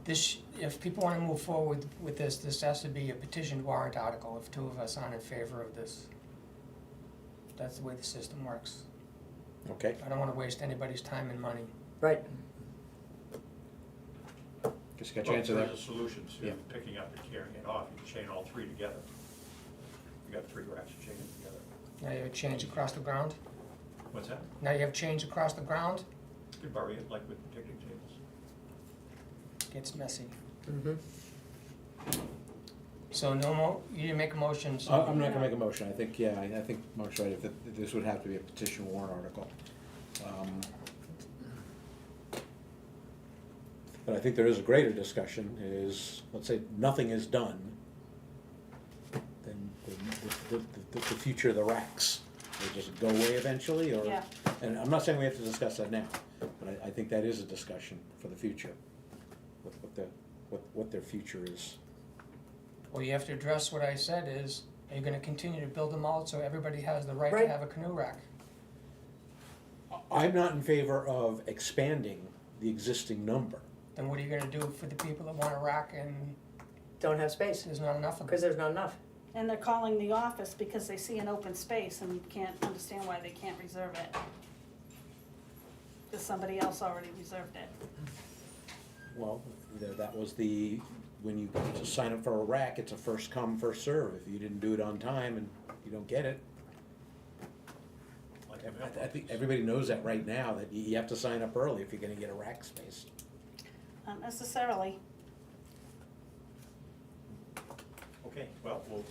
if people want to move forward with this has to be a petitioned warrant article if two of us aren't in favor of this. That's the way the system works. Okay, I don't want to waste anybody's time and money. Right. just got your answer there. There's a solution Yeah. to picking up and carrying it off, you can chain all three together. You got 3 racks, chain it together. Now you have change across the ground. What's that? Now you have change across the ground. You could bury it like with picnic tables. Gets messy. Mm-hmm. So no more, you didn't make a motion, so. I'm not gonna make a motion, I think, yeah, I think Mark's right, if this would have to be a petition warrant article. But I think there is a greater discussion, is, let's say nothing is done, then the future of the racks, they just go away eventually, or? Yeah. And I'm not saying we have to discuss that now, but I think that is a discussion for the future, what their future is. Well, you have to address what I said is, are you gonna continue to build them out so everybody has the right Right. to have a canoe rack? I'm not in favor of expanding the existing number. Then what are you gonna do for the people that want a rack and Don't have space, there's not enough of because them? there's not enough. And they're calling the office because they see an open space and can't understand why they can't reserve it. Because somebody else already reserved it. Well, that was when you sign up for a rack, it's a first come, first serve. If you didn't do it on time and you don't get it, Like I think everybody knows that right now, that you have to sign up early if you're gonna get a rack space. Not necessarily. Okay, well, we'll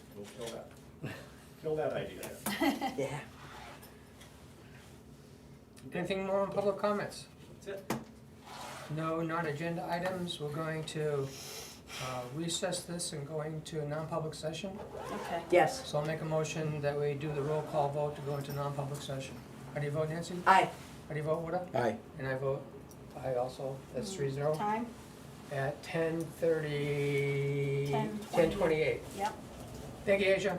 kill that idea then. Yeah. Anything more on public comments? That's it. No non-agenda items, we're going to recess this and going to a non-public session. Okay. Yes. So I'll make a motion that we do the roll call vote to go into non-public session. How do you vote, Nancy? Aye. How do you vote, Woody? Aye. And I vote aye also, that's 3-0. Time? At 10:30, 10:28. 10:28. Yep. Thank you, Asia.